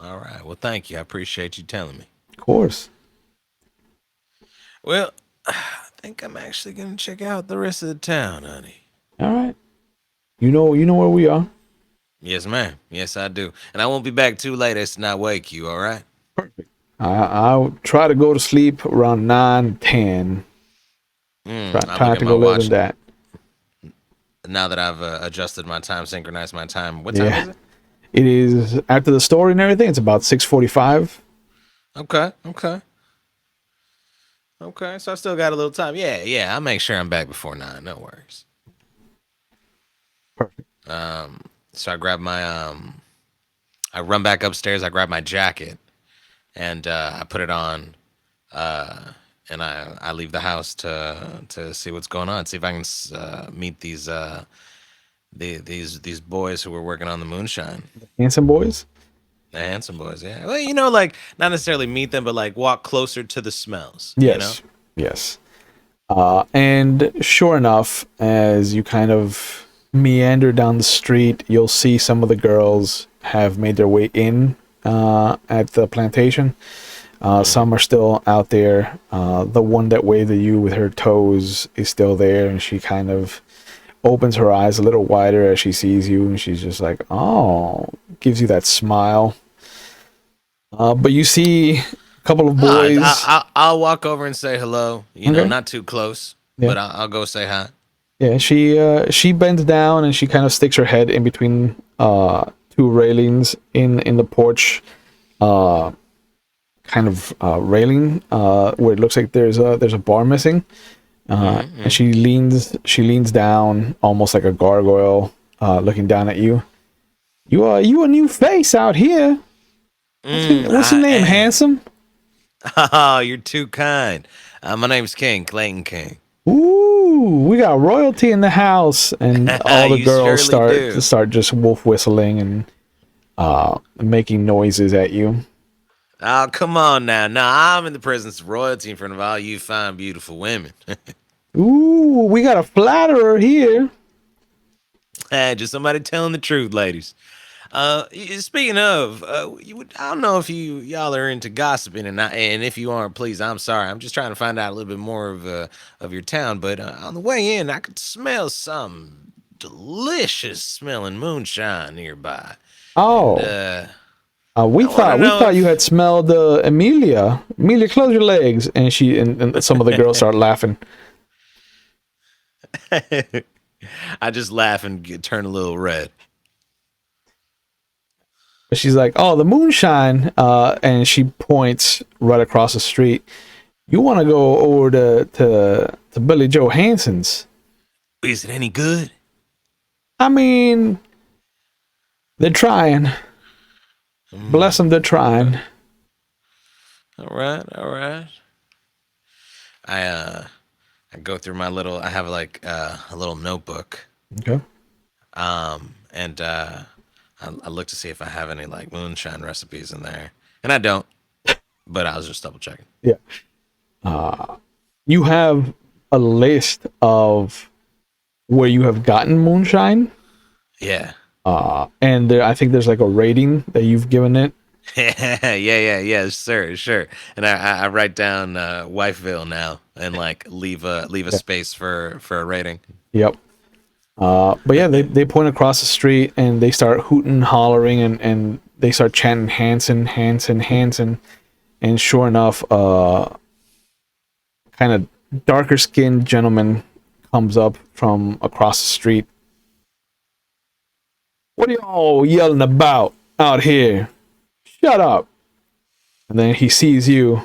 B: All right. Well, thank you. I appreciate you telling me.
A: Of course.
B: Well, I think I'm actually going to check out the rest of the town, honey.
A: All right. You know where we are.
B: Yes, ma'am. Yes, I do. And I won't be back too late as to not wake you, all right?
A: Perfect. I'll try to go to sleep around 9, 10. Try to go later than that.
B: Now that I've adjusted my time, synchronized my time. What time is it?
A: It is, after the story and everything, it's about 6:45.
B: Okay, so I still got a little time. Yeah, I'll make sure I'm back before 9. No worries.
A: Perfect.
B: So I grab my I run back upstairs. I grab my jacket and I put it on. And I leave the house to see what's going on. See if I can meet these boys who were working on the moonshine.
A: Handsome boys.
B: The handsome boys, yeah. Well, you know, like not necessarily meet them, but like walk closer to the smells.
A: Yes.
B: You know?
A: Yes. And sure enough, as you kind of meander down the street, you'll see some of the girls have made their way in at the plantation. Some are still out there. The one that waved at you with her toes is still there, and she kind of opens her eyes a little wider as she sees you, and she's just like, oh, gives you that smile. But you see a couple of boys.
B: I'll walk over and say hello. You know, not too close, but I'll go say hi.
A: Yeah, she bends down and she kind of sticks her head in between two railings in the porch, kind of railing where it looks like there's a bar missing. And she leans down almost like a gargoyle, looking down at you. You a new face out here. What's your
B: I
A: name,
B: am.
A: handsome?
B: Oh, you're too kind. My name's King, Clayton King.
A: Ooh, we got royalty in the house, and all the
B: You
A: girls
B: surely
A: start
B: do.
A: just wolf whistling and making noises at you.
B: Oh, come on now. No, I'm in the presence of royalty in front of all you fine, beautiful women.
A: Ooh, we got a flatterer here.
B: Just somebody telling the truth, ladies. Speaking of, I don't know if y'all are into gossiping, and if you aren't, please, I'm sorry. I'm just trying to find out a little bit more of your town. But on the way in, I could smell some delicious smelling moonshine nearby, and
A: Oh, we
B: I want to
A: thought
B: know
A: you had smelled Amelia. Amelia, close your legs. And some of the girls start laughing.
B: if I just laugh and turn a little red.
A: She's like, "Oh, the moonshine," and she points right across the street. You want to go over to Billy Joe Hanson's?
B: Is it any good?
A: I mean, they're trying. Bless them, they're trying.
B: All right, all right. I I go through my little. I have like a little notebook,
A: Okay.
B: and I look to see if I have any like moonshine recipes in there, and I don't. But I was just double checking.
A: Yeah. You have a list of where you have gotten moonshine,
B: Yeah.
A: and I think there's like a rating that you've given it.
B: Yeah, sure. And I write down Wifeville now, and like leave a
A: Yeah.
B: space for a rating.
A: Yep. But yeah, they point across the street and they start hooting, hollering, and they start chanting Hanson, Hanson, Hanson. And sure enough, kind of darker skinned gentleman comes up from across the street. What are y'all yelling about out here? Shut up. And then he sees you.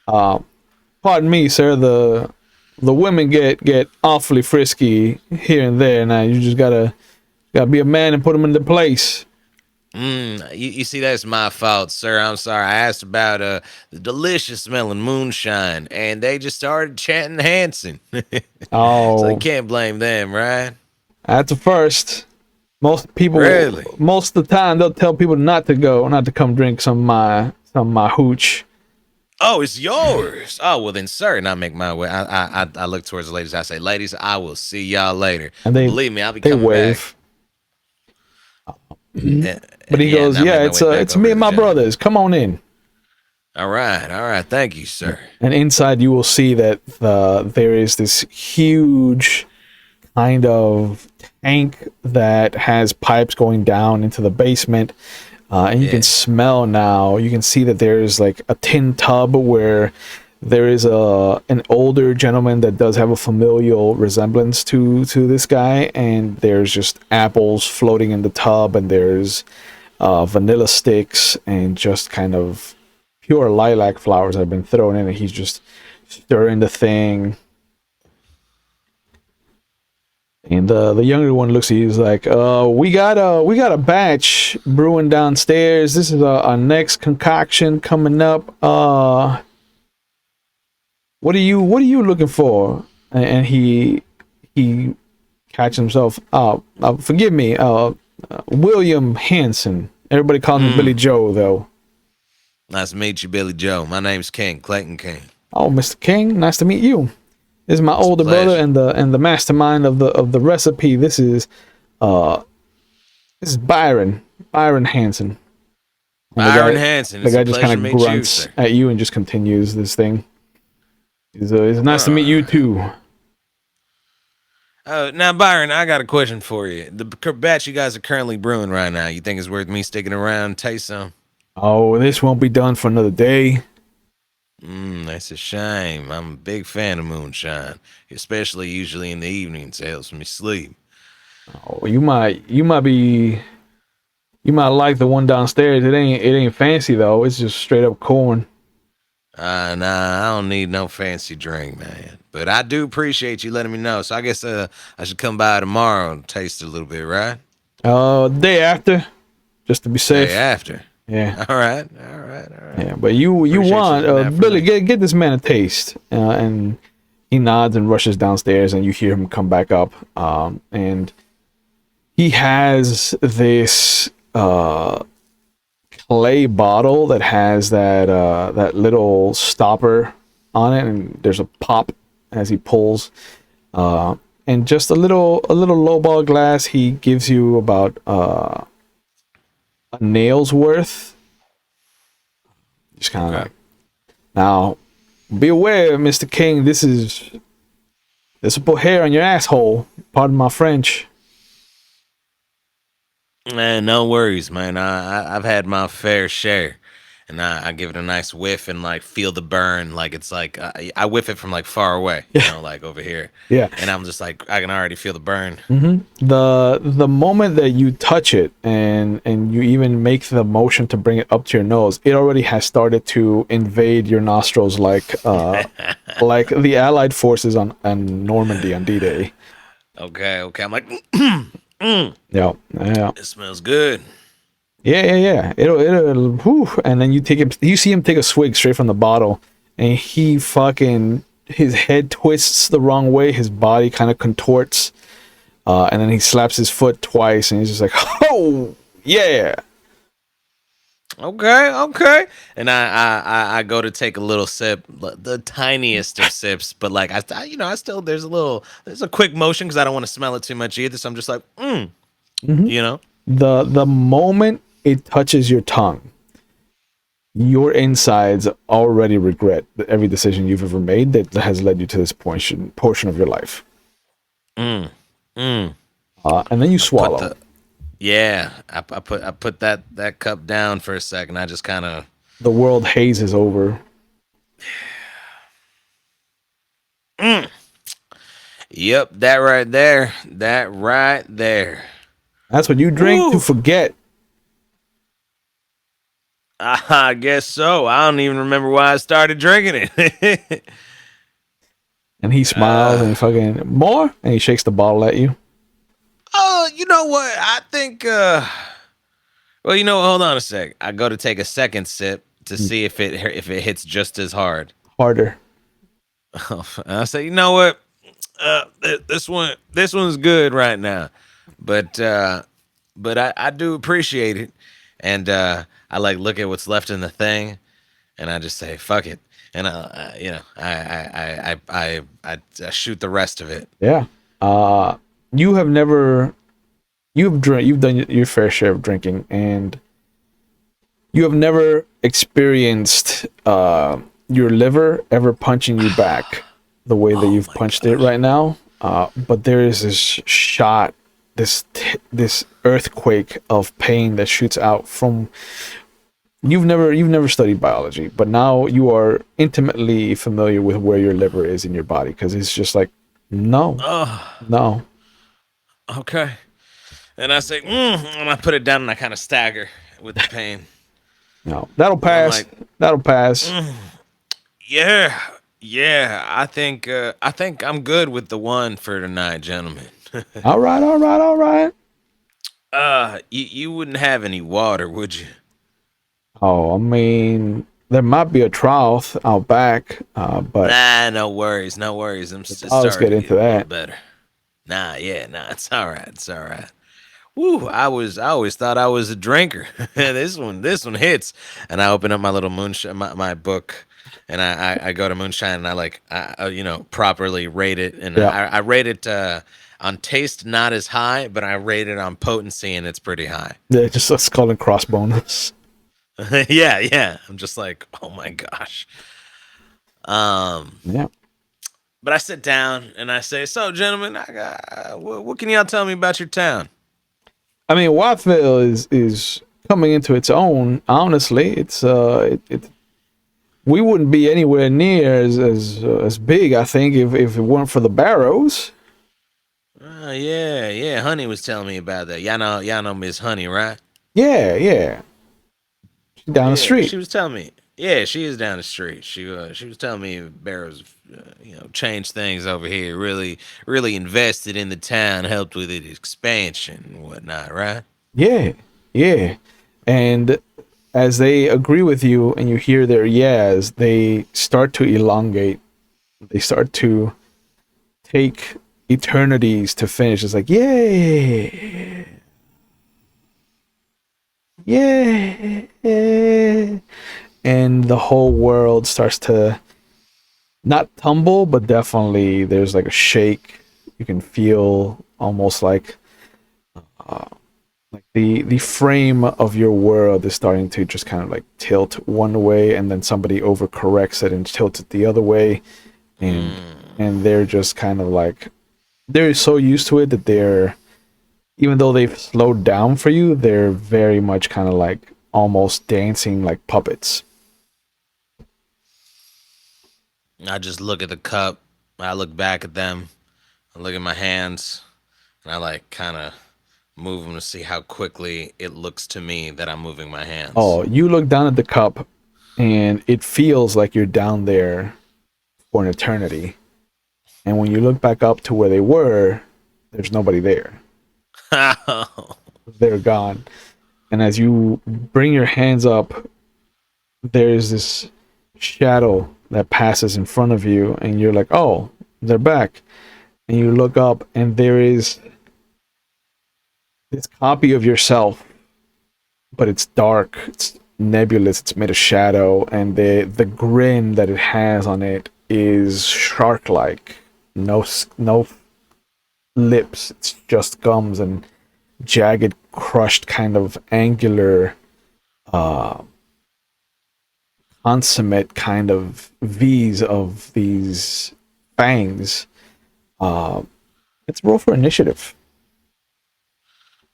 A: Pardon me, sir. The women get awfully frisky here and there. Now you just gotta be a man and put them into place.
B: You see, that's my fault, sir. I'm sorry. I asked about the delicious smelling moonshine, and they just started chanting Hanson. So you
A: Oh,
B: can't blame them, right?
A: that's a first.
B: Really?
A: Most of the time, they'll tell people not to come drink some of my hooch.
B: Oh, it's yours. Oh, well then, sir, and I make my way. I look towards the ladies. I say, ladies, I will see y'all later.
A: And
B: But
A: they
B: believe me, I'll be
A: they
B: coming back.
A: wave.
B: And,
A: But
B: and
A: he
B: yeah, and
A: goes,
B: I make
A: "Yeah,
B: my way back
A: it's
B: over
A: me
B: to
A: and
B: the
A: my
B: gentleman.
A: brothers. Come on in."
B: All right. Thank you, sir.
A: And inside, you will see that there is this huge kind of tank that has pipes going down into the basement. And you can
B: Yeah.
A: smell now. You can see that there's like a tin tub where there is an older gentleman that does have a familial resemblance to this guy, and there's just apples floating in the tub, and there's vanilla sticks and just kind of pure lilac flowers that have been thrown in, and he's just stirring the thing. And the younger one looks at you. He's like, we got a batch brewing downstairs. This is our next concoction coming up. What are you looking for?" And he catches himself. Forgive me. William Hanson. Everybody calls me Billy Joe, though.
B: Nice to meet you, Billy Joe. My name's King, Clayton King.
A: Oh, Mr. King, nice to meet you. This is my
B: It's a
A: older brother
B: pleasure.
A: and the mastermind of the recipe. Uh this is Byron Hanson. And
B: Byron Hanson,
A: the
B: it's a
A: guy just kind
B: pleasure to
A: of
B: meet you,
A: grunts
B: sir.
A: at you and just continues this thing. It's nice to meet
B: Uh,
A: you too.
B: now, Byron, I got a question for you. The batch you guys are currently brewing right now, you think it's worth me sticking around and taste some?
A: Oh, this won't be done for another day.
B: That's a shame. I'm a big fan of moonshine, especially usually in the evenings. It helps me sleep.
A: Oh, you might like the one downstairs. It ain't fancy though. It's just straight up corn.
B: Nah, I don't need no fancy drink, man. But I do appreciate you letting me know. So I guess I should come by tomorrow and taste it a little bit, right?
A: Day after, just to be
B: Day
A: safe.
B: after.
A: Yeah.
B: All right, all right, all right.
A: Yeah, but you
B: Appreciate you
A: want
B: looking out for
A: Billy,
B: me.
A: get this man a taste, and he nods and rushes downstairs, and you hear him come back up, and he has this clay bottle that has that little stopper on it, and there's a pop as he pulls, and just a little lowball glass. He gives you about a nail's worth. Just kind of
B: Okay.
A: like, now, be aware, Mr. King. This will put hair on your asshole. Pardon my French.
B: Man, no worries, man. I've had my fair share, and I give it a nice whiff and like feel the burn. Like it's like I whiff it from like far away, you know, like over here,
A: Yeah.
B: and I'm just like I can already feel the burn.
A: The moment that you touch it and you even make the motion to bring it up to your nose, it already has started to invade your nostrils like the Allied forces on Normandy on D-Day.
B: Okay, okay. I'm like,
A: Yeah, yeah,
B: it smells good.
A: yeah. It'll whew. And then you see him take a swig straight from the bottle, and his head twists the wrong way, his body kind of contorts, and then he slaps his foot twice, and he's just like, "Oh yeah."
B: Okay, okay. And I go to take a little sip, the tiniest of sips, but like I still there's a quick motion because I don't want to smell it too much either. So I'm just like, you know.
A: The moment it touches your tongue, your insides already regret every decision you've ever made that has led you to this portion of your life.
B: Mm, mm.
A: And then you
B: Put
A: swallow.
B: I put that cup down for a second. I just kind of
A: The world hazes over.
B: yep, that right there.
A: That's what you drink to
B: Woo.
A: forget.
B: I guess so. I don't even remember why I started drinking it.
A: And he smiles and he fucking more, and he shakes the bottle at you.
B: Oh, you know what? I think. Well, you know, hold on a sec. I go to take a second sip to see if it hits just as hard.
A: Harder.
B: And I say, you know what? This one's good right now, but I do appreciate it, and I like look at what's left in the thing, and I just say, fuck it, and I shoot the rest of it.
A: Yeah. You have never you've done your fair share of drinking, and you have never experienced your liver ever punching you back the way that you've punched it right now. But there is this shot, this earthquake of pain that shoots out from. You've never studied biology, but now you are intimately familiar with where your liver is in your body, because it's just like, no, no.
B: Okay. And I say, and I put it down and I kind of stagger with the pain.
A: No, that'll
B: And I'm
A: pass.
B: like,
A: That'll pass.
B: yeah, yeah. I think I'm good with the one for tonight, gentlemen.
A: All right, all right, all right.
B: You wouldn't have any water, would you?
A: Oh, I mean, there might be a trough out back, but
B: Nah, no worries, no worries. I'm just
A: I'll just
B: starting
A: get
B: to
A: into
B: get a little
A: that.
B: better. Nah, yeah, nah, it's all right, it's all right. Woo, I always thought I was a drinker. This one hits. And I open up my little moonshine, my book, and I go to moonshine, and I like, properly rate it, and
A: Yeah,
B: I rate it on taste not as high, but I rate it on potency, and it's pretty high.
A: yeah, just a skull and crossbones.
B: Yeah, yeah. I'm just like, oh my gosh.
A: Yeah,
B: But I sit down and I say, so gentlemen, what can y'all tell me about your town?
A: I mean, Wattville is coming into its own. Honestly, we wouldn't be anywhere near as big, I think, if it weren't for the Barrows.
B: Yeah, yeah. Honey was telling me about that. Y'all know Miss Honey, right?
A: Yeah, yeah, down the
B: Yeah,
A: street.
B: she was telling me. Yeah, she is down the street. She was telling me Barrow's changed things over here. Really invested in the town, helped with its expansion and whatnot. Right?
A: Yeah, yeah. And as they agree with you and you hear their yes, they start to elongate. They start to take eternities to finish. It's like, yay, yay. And the whole world starts to not tumble, but definitely there's like a shake. You can feel almost like the frame of your world is starting to just kind of like tilt one way, and then somebody overcorrects it and tilts it the other way, and they're just kind of like they're so used to it that they're, even though they've slowed down for you, they're very much kind of like almost dancing like puppets.
B: I just look at the cup. I look back at them. I look at my hands, and I like kind of move them to see how quickly it looks to me that I'm moving my hands.
A: Oh, you look down at the cup and it feels like you're down there for an eternity. And when you look back up to where they were, there's nobody there. They're gone. And as you bring your hands up, there's this shadow that passes in front of you, and you're like, oh, they're back. And you look up, and there is this copy of yourself, but it's dark, it's nebulous, it's made of shadow, and the grin that it has on it is shark like. No lips, it's just gums and jagged, crushed, kind of angular, consummate kind of V's of these fangs. Let's roll for initiative.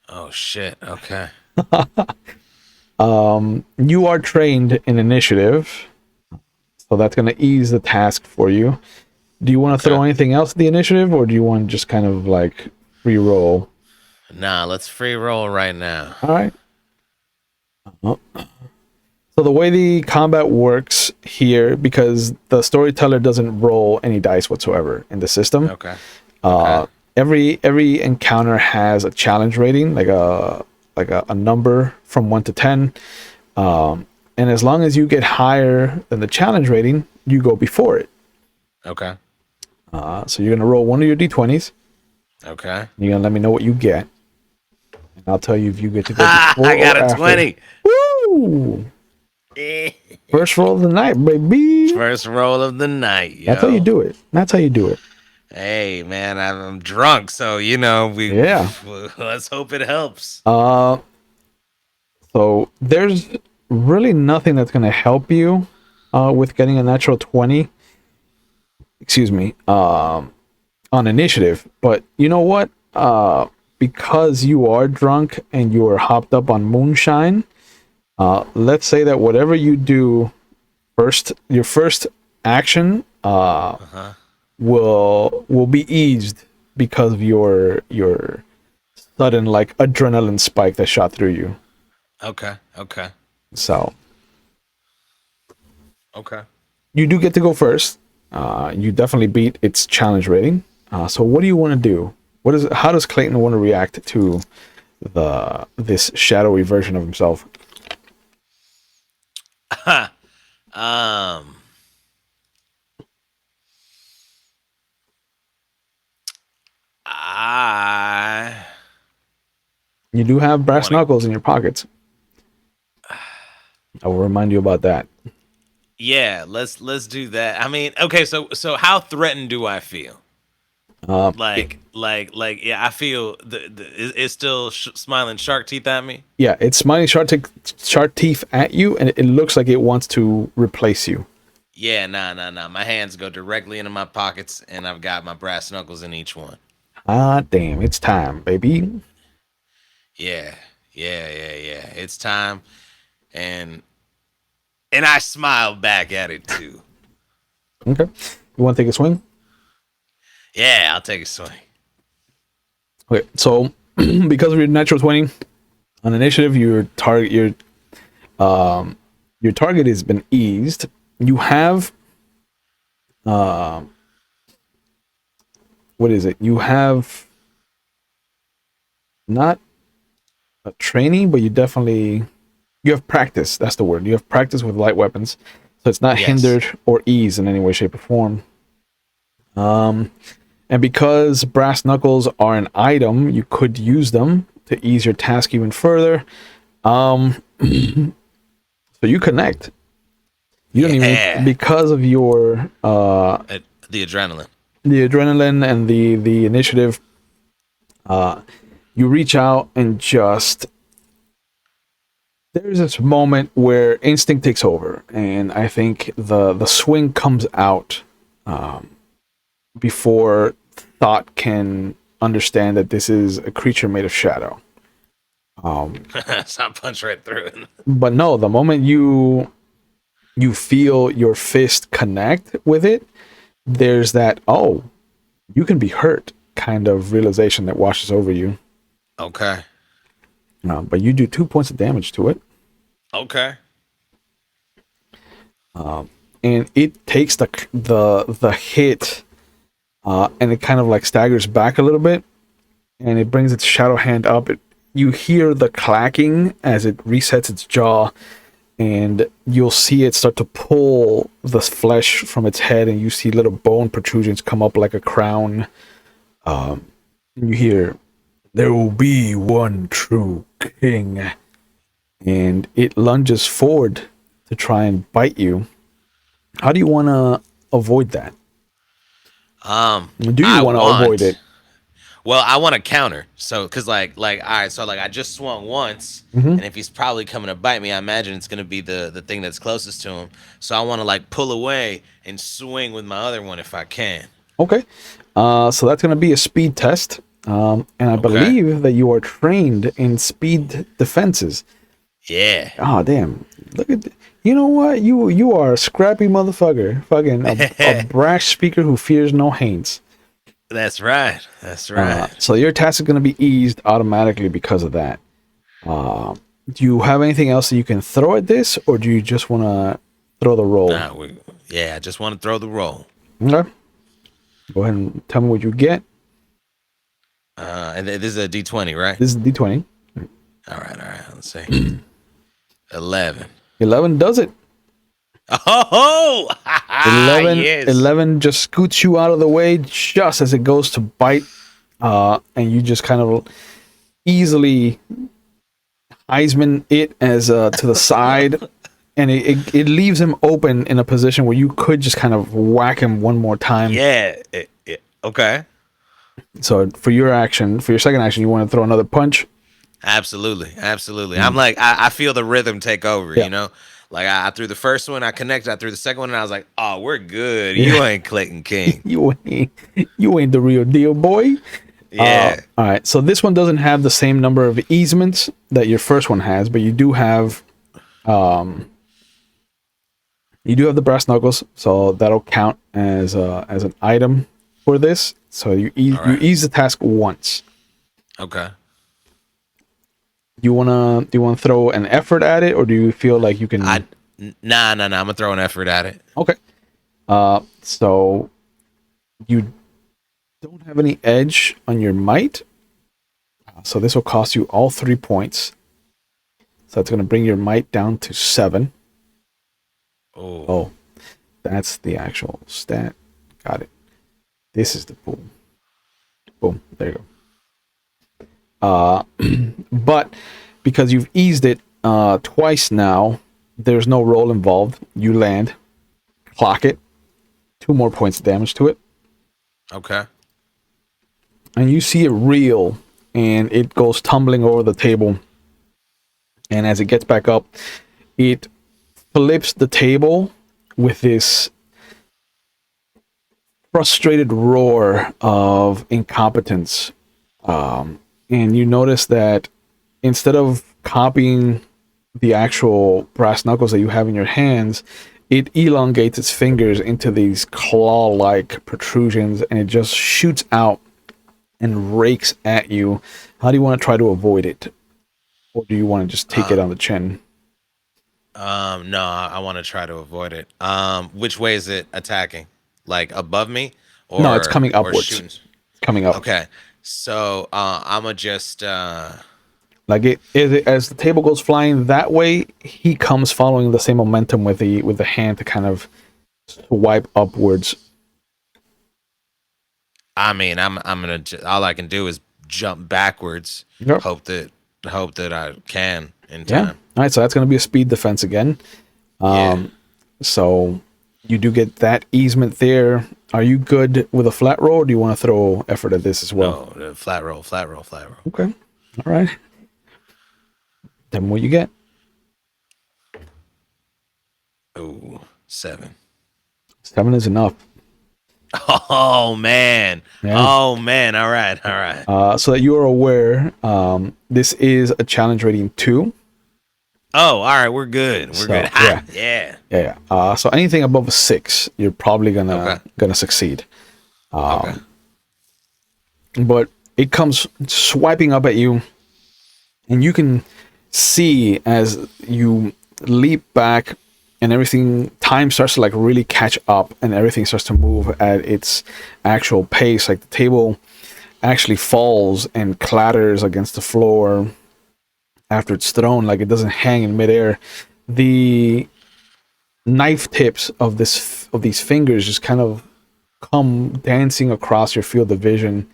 B: Oh shit. Okay.
A: You are trained in initiative, so that's going to ease the task for you. Do you want to throw anything else at the initiative, or do you want to just kind of like free roll?
B: Nah, let's free roll right now.
A: All right. So the way the combat works here, because the storyteller doesn't roll any dice whatsoever in the system.
B: Okay.
A: Every encounter has a challenge rating, like a number from 1 to 10. And as long as you get higher than the challenge rating, you go before it.
B: Okay.
A: So you're gonna roll one of your d20s.
B: Okay.
A: You're gonna let me know what you get, and I'll tell you if you get to go before
B: I got
A: or
B: a
A: after.
B: 20.
A: Woo! First roll of the night, baby.
B: First roll of the night, yo.
A: That's how you do it. That's how you do it.
B: Hey, man, I'm drunk, so
A: Yeah.
B: let's hope it helps.
A: So there's really nothing that's gonna help you with getting a natural 20. Excuse me. On initiative, but you know what? Because you are drunk and you are hopped up on moonshine, let's say that whatever you do first, your first action will be eased because of your sudden like adrenaline spike that shot through you.
B: Okay.
A: So
B: Okay.
A: you do get to go first. You definitely beat its challenge rating. So what do you want to do? How does Clayton want to react to this shadowy version of himself?
B: Um. I
A: You do have brass
B: wanna.
A: knuckles in your pockets. I will remind you about that.
B: Yeah, let's do that. I mean, okay, so how threatened do I feel?
A: Uh,
B: Yeah, I feel it's still smiling shark teeth at me.
A: yeah, it's smiling shark teeth at you, and it looks like it wants to replace you.
B: Yeah, nah. My hands go directly into my pockets, and I've got my brass knuckles in each one.
A: Ah, damn, it's time, baby.
B: Yeah. It's time, and I smile back at it too.
A: Okay. You want to take a swing?
B: Yeah, I'll take a swing.
A: Okay, so because of your natural 20 on initiative, your Your target has been eased. You have what is it? You have not a training, but you have practice. That's the word. You have practice with light weapons, so it's not
B: Yes.
A: hindered or eased in any way, shape, or form. And because brass knuckles are an item, you could use them to ease your task even further. So you connect. You don't even,
B: Yeah.
A: because of your
B: The adrenaline.
A: the adrenaline and the initiative. You reach out and just there's this moment where instinct takes over, and I think the swing comes out before thought can understand that this is a creature made of shadow.
B: So I punch right through it.
A: But no, the moment you feel your fist connect with it, there's that, oh, you can be hurt kind of realization that washes over you.
B: Okay.
A: But you do 2 points of damage to it,
B: Okay.
A: and it takes the hit, and it kind of like staggers back a little bit, and it brings its shadow hand up. You hear the clacking as it resets its jaw, and you'll see it start to pull the flesh from its head, and you see little bone protrusions come up like a crown. And you hear, "There will be one true king," and it lunges forward to try and bite you. How do you want to avoid that? Do you
B: I
A: want to avoid
B: want.
A: it?
B: Well, I want to counter. So, cause all right. So, like, I just swung once,
A: Hmm.
B: and if he's probably coming to bite me, I imagine it's gonna be the thing that's closest to him. So, I want to like pull away and swing with my other one if I can.
A: Okay. So that's going to be a speed test. And I
B: Okay.
A: believe that you are trained in speed defenses.
B: Yeah.
A: Oh, damn. Look at you know what? You are a scrappy motherfucker. Fucking a brash speaker who fears no haints.
B: That's right. That's right.
A: So your task is going to be eased automatically because of that. Do you have anything else that you can throw at this, or do you just want to throw the roll?
B: Nah, yeah. I just want to throw the roll.
A: Okay. Go ahead and tell me what you get.
B: And this is a D20, right?
A: This is D20.
B: All right. All right. Let's see. 11.
A: 11 does it.
B: Oh,
A: 11,
B: yes.
A: 11 just scoots you out of the way just as it goes to bite, and you just kind of easily Heisman it as to the side, and it leaves him open in a position where you could just kind of whack him one more time.
B: Yeah. Okay.
A: So for your second action, you want to throw another punch.
B: Absolutely. Absolutely. I'm like, I feel the rhythm take over,
A: Yeah.
B: you know? Like, I threw the first one, I connected, I threw the second one, and I was like, oh, we're good.
A: Yeah.
B: You ain't Clayton King.
A: you ain't the real deal, boy.
B: Yeah.
A: All right, so this one doesn't have the same number of easements that your first one has, but you do have the brass knuckles, so that'll count as an item for this. So you
B: All right.
A: ease the task once.
B: Okay.
A: Do you wanna throw an effort at it, or do you feel like you can?
B: Nah. I'm gonna throw an effort at it.
A: Okay. So you don't have any edge on your might, so this will cost you all 3 points. So that's going to bring your might down to 7. Oh, that's the actual stat. Got it. This is the boom. Boom. There you go. But because you've eased it twice now, there's no roll involved. You land, clock it, 2 more points of damage to it,
B: Okay.
A: and you see it reel, and it goes tumbling over the table. And as it gets back up, it flips the table with this frustrated roar of incompetence. And you notice that instead of copying the actual brass knuckles that you have in your hands, it elongates its fingers into these claw-like protrusions, and it just shoots out and rakes at you. How do you want to try to avoid it? Or do you want to just take it on the chin?
B: No, I want to try to avoid it. Which way is it attacking? Like above me
A: No, it's coming
B: or
A: upwards.
B: shooting?
A: Coming up.
B: Okay. So, I'ma just
A: Like as the table goes flying that way, he comes following the same momentum with the hand to kind of swipe upwards.
B: I mean, I'm gonna all I can do is jump backwards.
A: Yep.
B: Hope that hope that I can in
A: Yeah.
B: time.
A: All right. So that's going to be a speed defense again.
B: Yeah.
A: So you do get that easement there. Are you good with a flat roll, or do you want to throw effort at this as well?
B: No, flat roll, flat roll, flat roll.
A: Okay. All right. Then what you get?
B: Ooh, 7.
A: 7 is enough.
B: Oh man.
A: Yeah.
B: Oh man. All right. All right.
A: So that you are aware, this is a challenge rating 2.
B: Oh, all right. We're good. We're
A: So,
B: good.
A: yeah.
B: Ha! Yeah.
A: Yeah. So anything above a 6, you're probably
B: Okay.
A: gonna succeed.
B: Okay.
A: But it comes swiping up at you, and you can see as you leap back and everything, time starts to like really catch up, and everything starts to move at its actual pace. Like the table actually falls and clatters against the floor after it's thrown. Like it doesn't hang in midair. The knife tips of these fingers just kind of come dancing across your field of vision,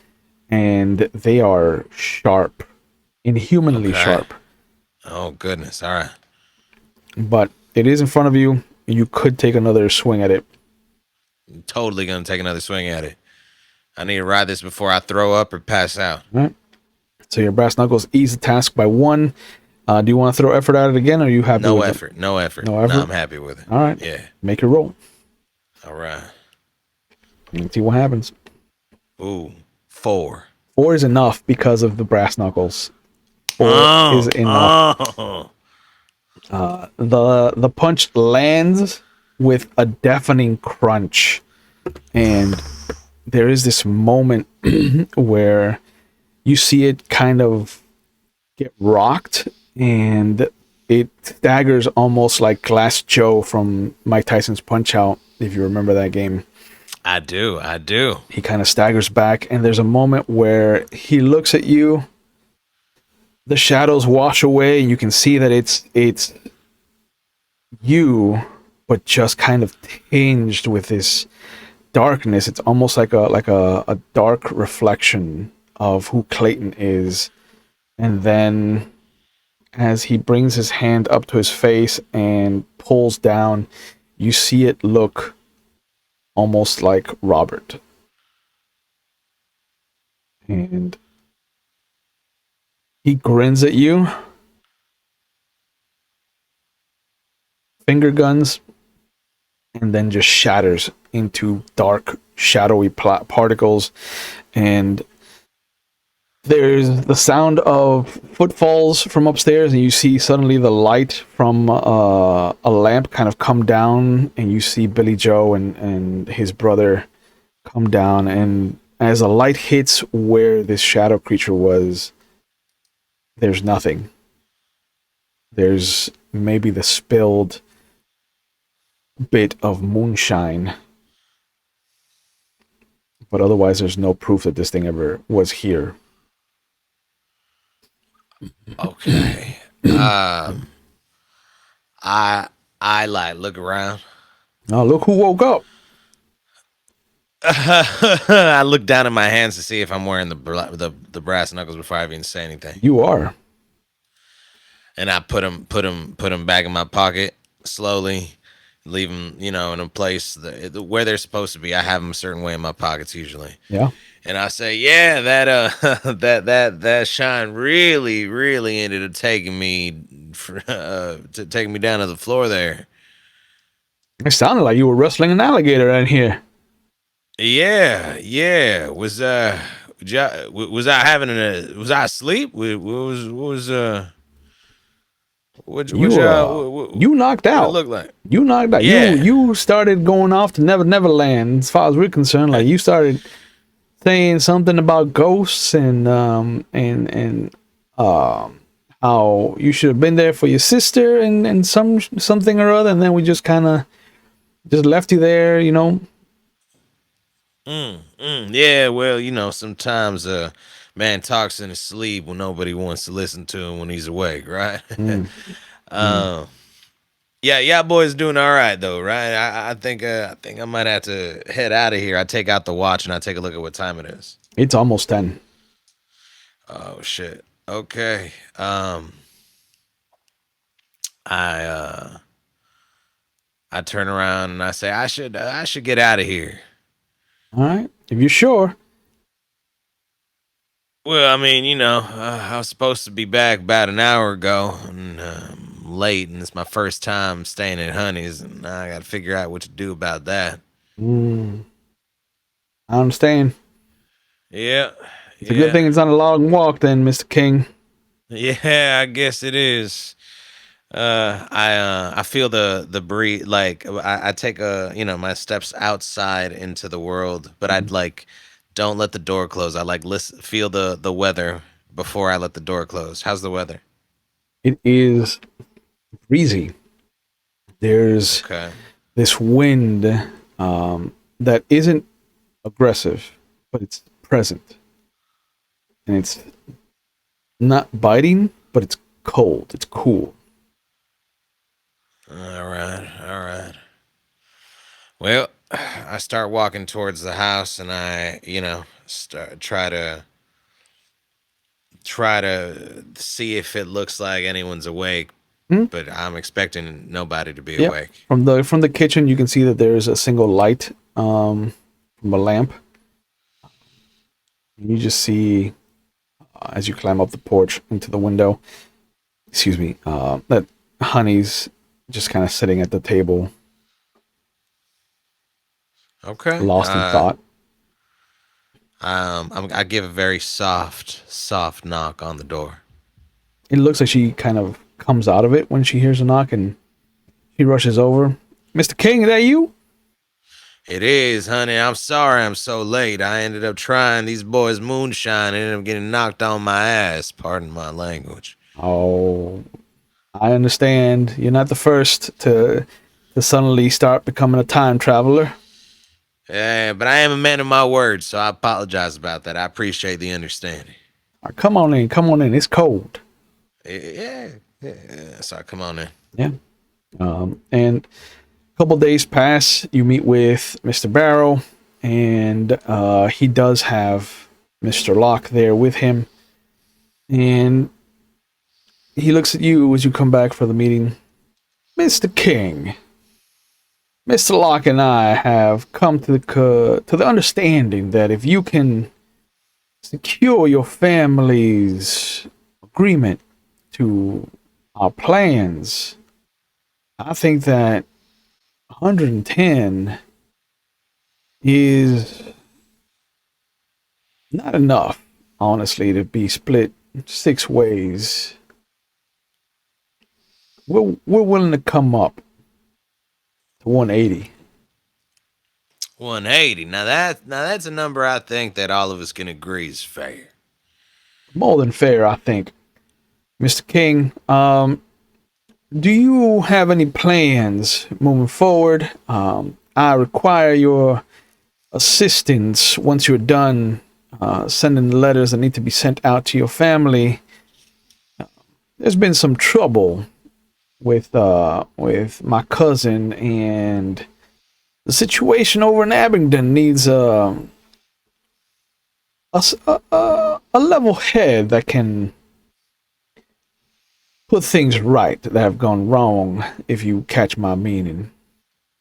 A: and they are sharp, inhumanly
B: Okay.
A: sharp.
B: Oh goodness. All right.
A: But it is in front of you. You could take another swing at it.
B: Totally gonna take another swing at it. I need to ride this before I throw up or pass out.
A: All right. So your brass knuckles ease the task by 1. Do you want to throw effort at it again, or are you happy
B: No
A: with
B: effort. No effort.
A: No effort?
B: No, I'm happy with it.
A: it? All right.
B: Yeah.
A: Make your roll
B: All right.
A: and see what happens.
B: Ooh. 4.
A: 4 is enough because of the brass knuckles. 4 is enough.
B: Oh.
A: The punch lands with a deafening crunch, and there is this moment where you see it kind of get rocked, and it staggers almost like Glass Joe from Mike Tyson's Punch Out, if you remember that game.
B: I do. I do.
A: He kind of staggers back, and there's a moment where he looks at you. The shadows wash away, and you can see that it's you, but just kind of tinged with this darkness. It's almost like a dark reflection of who Clayton is. And then as he brings his hand up to his face and pulls down, you see it look almost like Robert. And he grins at you. Finger guns, and then just shatters into dark, shadowy particles. And there's the sound of footfalls from upstairs, and you see suddenly the light from a lamp kind of come down, and you see Billy Joe and his brother come down. And as the light hits where this shadow creature was, there's nothing. There's maybe the spilled bit of moonshine, but otherwise there's no proof that this thing ever was here.
B: Okay. I like look around.
A: Now look who woke up.
B: I look down at my hands to see if I'm wearing the brass knuckles before I even say anything.
A: You are.
B: And I put them back in my pocket slowly, leave them, in a place where they're supposed to be. I have them a certain way in my pockets usually.
A: Yeah.
B: And I say, yeah, that that shine really ended up taking me taking me down to the floor there.
A: It sounded like you were wrestling an alligator in here.
B: Yeah. Was I was I asleep?
A: You knocked
B: what it
A: out.
B: look like?
A: You knocked out.
B: Yeah.
A: You started going off to Neverland. As far as we're concerned, like you started saying something about ghosts and how you should have been there for your sister and something or other, and then we just kind of just left you there, you know.
B: Yeah, well, sometimes man talks in his sleep when nobody wants to listen to him when he's awake, right?
A: Mm, mm.
B: uh, yeah, yeah, boy's doing all right though, right? I think I might have to head out of here. I take out the watch and I take a look at what time it is.
A: It's almost 10.
B: Oh shit. Okay. I I turn around and I say I should get out of here.
A: All right, if you're sure.
B: Well, I mean, I was supposed to be back about an hour ago, and I'm late, and it's my first time staying at Honey's, and I got to figure out what to do about that.
A: Mm, I understand.
B: Yeah,
A: It's a good
B: yeah,
A: thing it's not a long walk, then, Mr. King.
B: yeah. I guess it is. I feel the breeze. Like I take my steps outside into the world, but I'd
A: Mhm.
B: like don't let the door close. I like listen, feel the weather before I let the door close. How's the weather?
A: It is breezy. There's
B: Okay.
A: this wind that isn't aggressive, but it's present, and it's not biting, but it's cold. It's cool.
B: All right, all right. Well, I start walking towards the house, and I, start try to see if it looks like anyone's awake,
A: Hmm?
B: but I'm expecting nobody to be
A: Yep.
B: awake.
A: From the kitchen, you can see that there's a single light from a lamp. You just see as you climb up the porch into the window. Excuse me. That Honey's just kind of sitting at the table,
B: Okay.
A: lost in thought.
B: I give a very soft knock on the door.
A: It looks like she kind of comes out of it when she hears a knock, and she rushes over. Mr. King, is that you?
B: It is, honey. I'm sorry I'm so late. I ended up trying these boys' moonshine and ended up getting knocked on my ass. Pardon my language.
A: Oh, I understand. You're not the first to suddenly start becoming a time traveler.
B: Yeah, but I am a man of my word, so I apologize about that. I appreciate the understanding.
A: Come on in, come on in. It's cold.
B: Yeah, yeah. So come on in.
A: Yeah. And a couple days pass. You meet with Mr. Barrow, and he does have Mr. Locke there with him. And he looks at you as you come back for the meeting. Mr. King, Mr. Locke and I have come to the understanding that if you can secure your family's agreement to our plans, I think that 110 is not enough, honestly, to be split 6 ways. We're willing to come up to 180.
B: 180. Now that's a number I think that all of us can agree is fair.
A: More than fair, I think. Mr. King, do you have any plans moving forward? I require your assistance once you're done sending the letters that need to be sent out to your family. There's been some trouble with my cousin, and the situation over in Abingdon needs a level head that can put things right that have gone wrong, if you catch my meaning.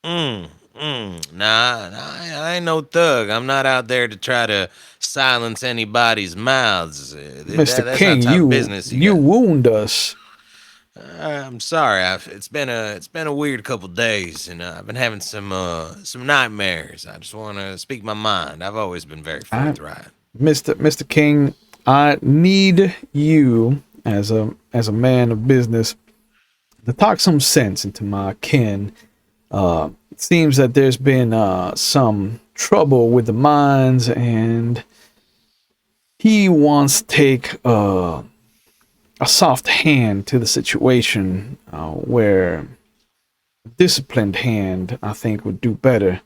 B: Nah, I ain't no thug. I'm not out there to try to silence anybody's mouths.
A: Mr.
B: That's not
A: King,
B: the type of
A: you
B: business you
A: you
B: got.
A: wound us.
B: I'm sorry. It's been a weird couple days, and I've been having some nightmares. I just want to speak my mind. I've always been very
A: I,
B: forthright.
A: Mr. King, I need you as a man of business to talk some sense into my kin. It seems that there's been some trouble with the mines, and he wants to take a soft hand to the situation, where a disciplined hand, I think, would do better.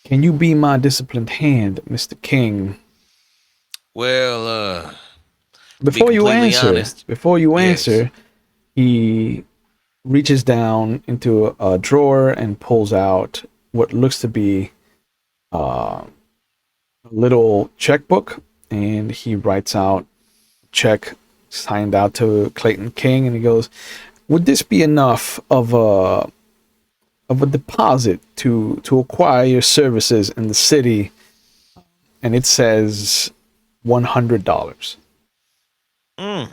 A: Can you be my disciplined hand, Mr. King?
B: Well, to be
A: Before you
B: completely
A: answer,
B: honest,
A: before you
B: yes.
A: answer, he reaches down into a drawer and pulls out what looks to be a little checkbook, and he writes out a check signed out to Clayton King, and he goes, "Would this be enough of a deposit to acquire your services in the city?" And it says $100.
B: Mm.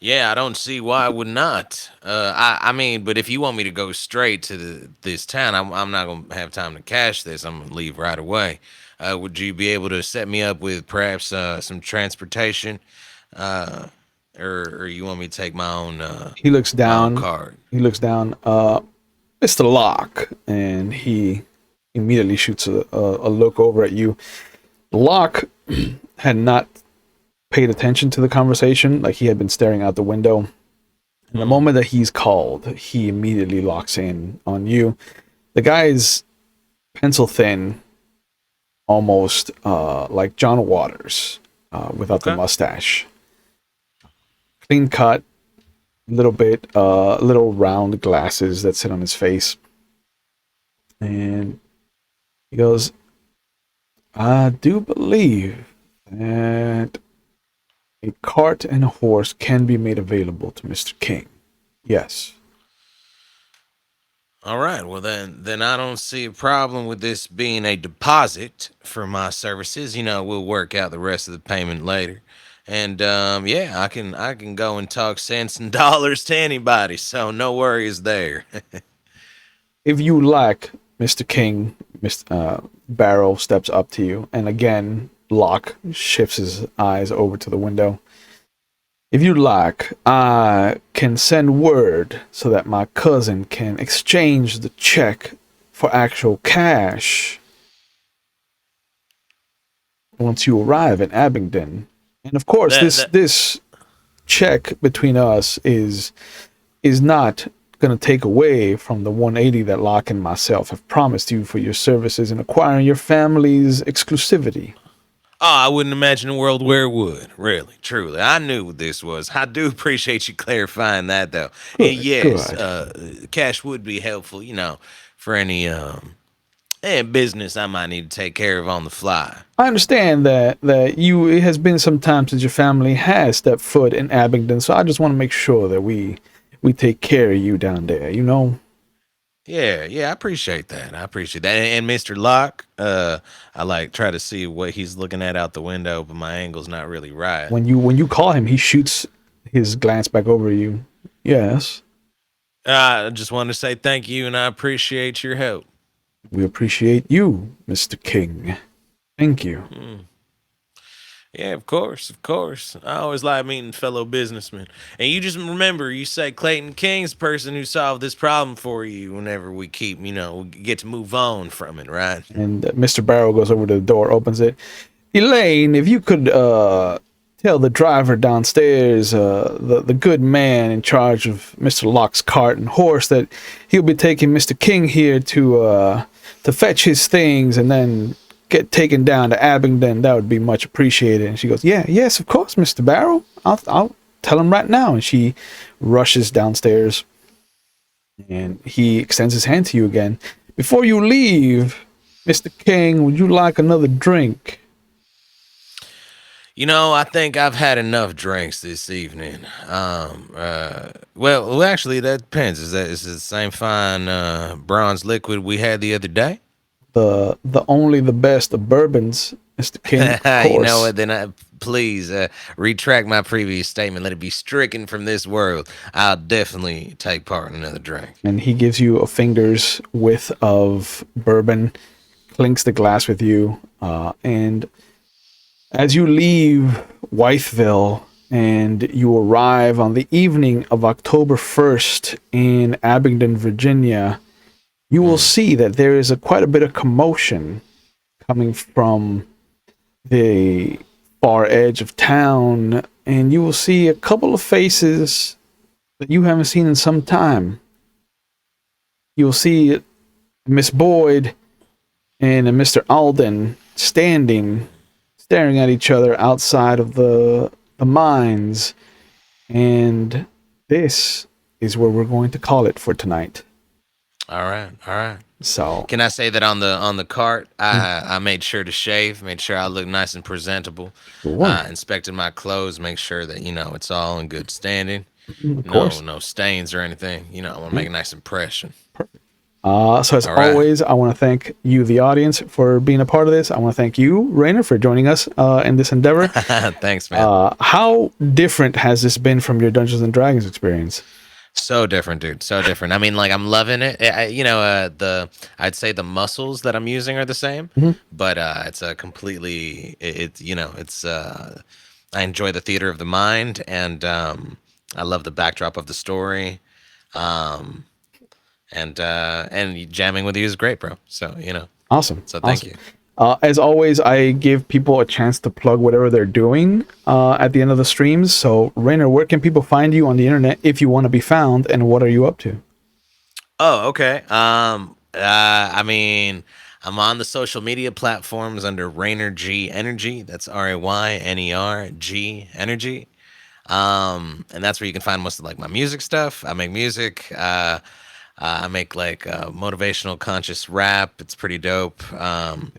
B: Yeah, I don't see why I would not. I mean, but if you want me to go straight to this town, I'm not gonna have time to cash this. I'm gonna leave right away. Would you be able to set me up with perhaps some transportation, uh, or you want me to take
A: He looks
B: my own
A: down.
B: card?
A: He looks down. Mr. Locke, and he immediately shoots a look over at you. Locke had not paid attention to the conversation, like he had been staring out the window. And the
B: Mm.
A: moment that he's called, he immediately locks in on you. The guy is pencil thin, almost like John Waters, without the
B: Okay.
A: mustache. Clean cut, little round glasses that sit on his face. And he goes, "I do believe that a cart and a horse can be made available to Mr. King. Yes."
B: All right. Well, then I don't see a problem with this being a deposit for my services. We'll work out the rest of the payment later. And yeah, I can go and talk cents and dollars to anybody. So no worries there.
A: If you like, Mr. King, Mr. Barrow steps up to you, and again, Locke shifts his eyes over to the window. "If you like, I can send word so that my cousin can exchange the check for actual cash once you arrive in Abingdon. And of course,
B: that
A: this
B: that
A: this check between us is not going to take away from the 180 that Locke and myself have promised you for your services in acquiring your family's exclusivity."
B: Oh, I wouldn't imagine a world where it would. Really, truly, I knew what this was. I do appreciate you clarifying that, though. And
A: Good,
B: yes,
A: good.
B: cash would be helpful. For any business I might need to take care of on the fly.
A: I understand that you it has been some time since your family has stepped foot in Abingdon, so I just want to make sure that we take care of you down there, you know?
B: Yeah, yeah, I appreciate that. I appreciate that. And Mr. Locke, I like try to see what he's looking at out the window, but my angle's not really right.
A: When you call him, he shoots his glance back over you. "Yes,
B: I just wanted to say thank you, and I appreciate your help.
A: we appreciate you, Mr. King. Thank you."
B: Yeah, of course, of course. I always like meeting fellow businessmen. And you just remember, you say Clayton King's the person who solved this problem for you. Whenever we we get to move on from it, right?
A: And Mr. Barrow goes over to the door, opens it. "Elaine, if you could tell the driver downstairs, the good man in charge of Mr. Locke's cart and horse, that he'll be taking Mr. King here to fetch his things and then get taken down to Abingdon, that would be much appreciated." And she goes, "Yeah, yes, of course, Mr. Barrow. I'll tell him right now." And she rushes downstairs, and he extends his hand to you again. "Before you leave, Mr. King, would you like another drink?"
B: I think I've had enough drinks this evening. Well, actually, that depends. Is it the same fine bronze liquid we had the other day?
A: The only the best of bourbons, Mr. King, of
B: You know
A: course.
B: what? Then please retract my previous statement. Let it be stricken from this world. I'll definitely take part in another drink.
A: And he gives you a finger's width of bourbon, clinks the glass with you, and as you leave Wytheville and you arrive on the evening of October 1st in Abingdon, Virginia, you will
B: Mm.
A: see that there is quite a bit of commotion coming from the far edge of town and you will see a couple of faces that you haven't seen in some time. You'll see Miss Boyd and Mr. Alden standing, staring at each other outside of the mines. And this is where we're going to call it for tonight.
B: All right, all right.
A: So,
B: Can I say that on the cart, I made sure to shave, made sure I look nice and presentable.
A: sure,
B: Inspected my clothes, make sure that it's all in good standing.
A: of course.
B: No stains or anything. I want to
A: Yeah,
B: make a nice impression.
A: perfect. So as
B: All right.
A: always, I want to thank you, the audience, for being a part of this. I want to thank you, Rainer, for joining us in this endeavor.
B: Thanks, man.
A: How different has this been from your Dungeons and Dragons experience?
B: So different, dude. So different. I mean, like I'm loving it. The I'd say the muscles that I'm using are the same,
A: Mhm.
B: but it's a completely. It's it's. I enjoy the theater of the mind, and I love the backdrop of the story. Um, and jamming with you is great, bro. So
A: Awesome,
B: so thank
A: awesome.
B: you.
A: As always, I give people a chance to plug whatever they're doing at the end of the streams. So, Rainer, where can people find you on the internet if you want to be found, and what are you up to?
B: Oh, okay. I mean, I'm on the social media platforms under Rainer G Energy. That's RaynerG Energy. And that's where you can find most of like my music stuff. I make music. I make like motivational conscious rap. It's pretty dope.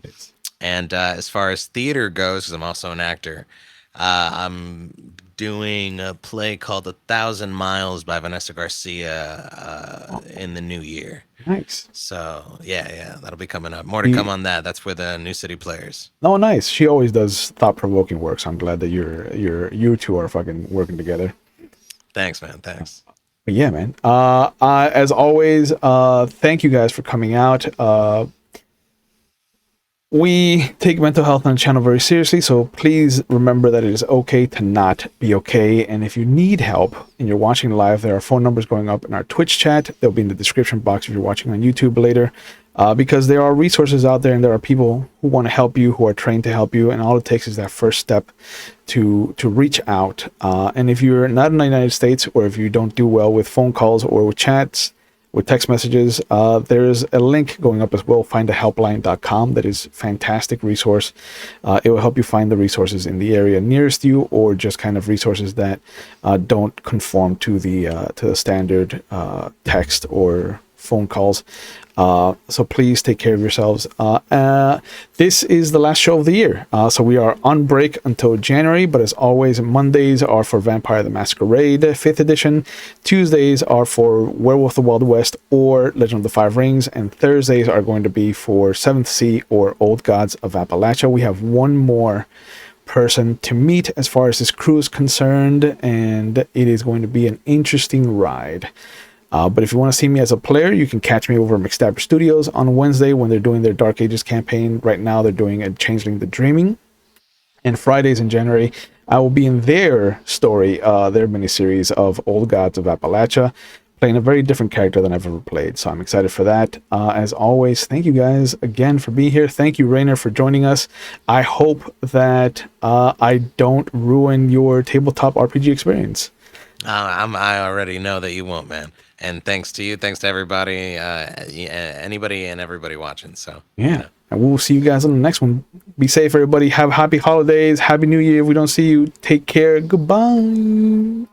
A: It's
B: And as far as theater goes, because I'm also an actor, I'm doing a play called A Thousand Miles by Vanessa Garcia in the new year.
A: nice.
B: So yeah, that'll be coming up. More to
A: You,
B: come on that. That's with the New City Players.
A: oh, nice. She always does thought-provoking work. So I'm glad that you two are fucking working together.
B: Thanks, man. Thanks.
A: But yeah, man. As always, thank you guys for coming out. We take mental health on the channel very seriously, so please remember that it is okay to not be okay. And if you need help and you're watching live, there are phone numbers going up in our Twitch chat. They'll be in the description box if you're watching on YouTube later, because there are resources out there and there are people who want to help you, who are trained to help you, and all it takes is that first step to reach out. And if you're not in the United States, or if you don't do well with phone calls or with chats, with text messages, there's a link going up as well, findahelpline.com. That is a fantastic resource. It will help you find the resources in the area nearest you, or just kind of resources that don't conform to the standard text or phone calls. So please take care of yourselves. This is the last show of the year. So we are on break until January, but as always, Mondays are for Vampire the Masquerade 5th edition. Tuesdays are for Werewolf the Wild West or Legend of the Five Rings. And Thursdays are going to be for 7th Sea or Old Gods of Appalachia. We have one more person to meet as far as this crew is concerned, and it is going to be an interesting ride. But if you want to see me as a player, you can catch me over at McStabber Studios on Wednesday when they're doing their Dark Ages campaign. Right now, they're doing a Changeling the Dreaming. And Fridays in January, I will be in their story, their miniseries of Old Gods of Appalachia, playing a very different character than I've ever played. So I'm excited for that. As always, thank you guys again for being here. Thank you, Rainer, for joining us. I hope that I don't ruin your tabletop RPG experience.
B: I already know that you won't, man. And thanks to you, thanks to everybody, anybody and everybody watching. So
A: Yeah. And we'll see you guys on the next one. Be safe, everybody. Have happy holidays. Happy New Year. If we don't see you, take care. Goodbye.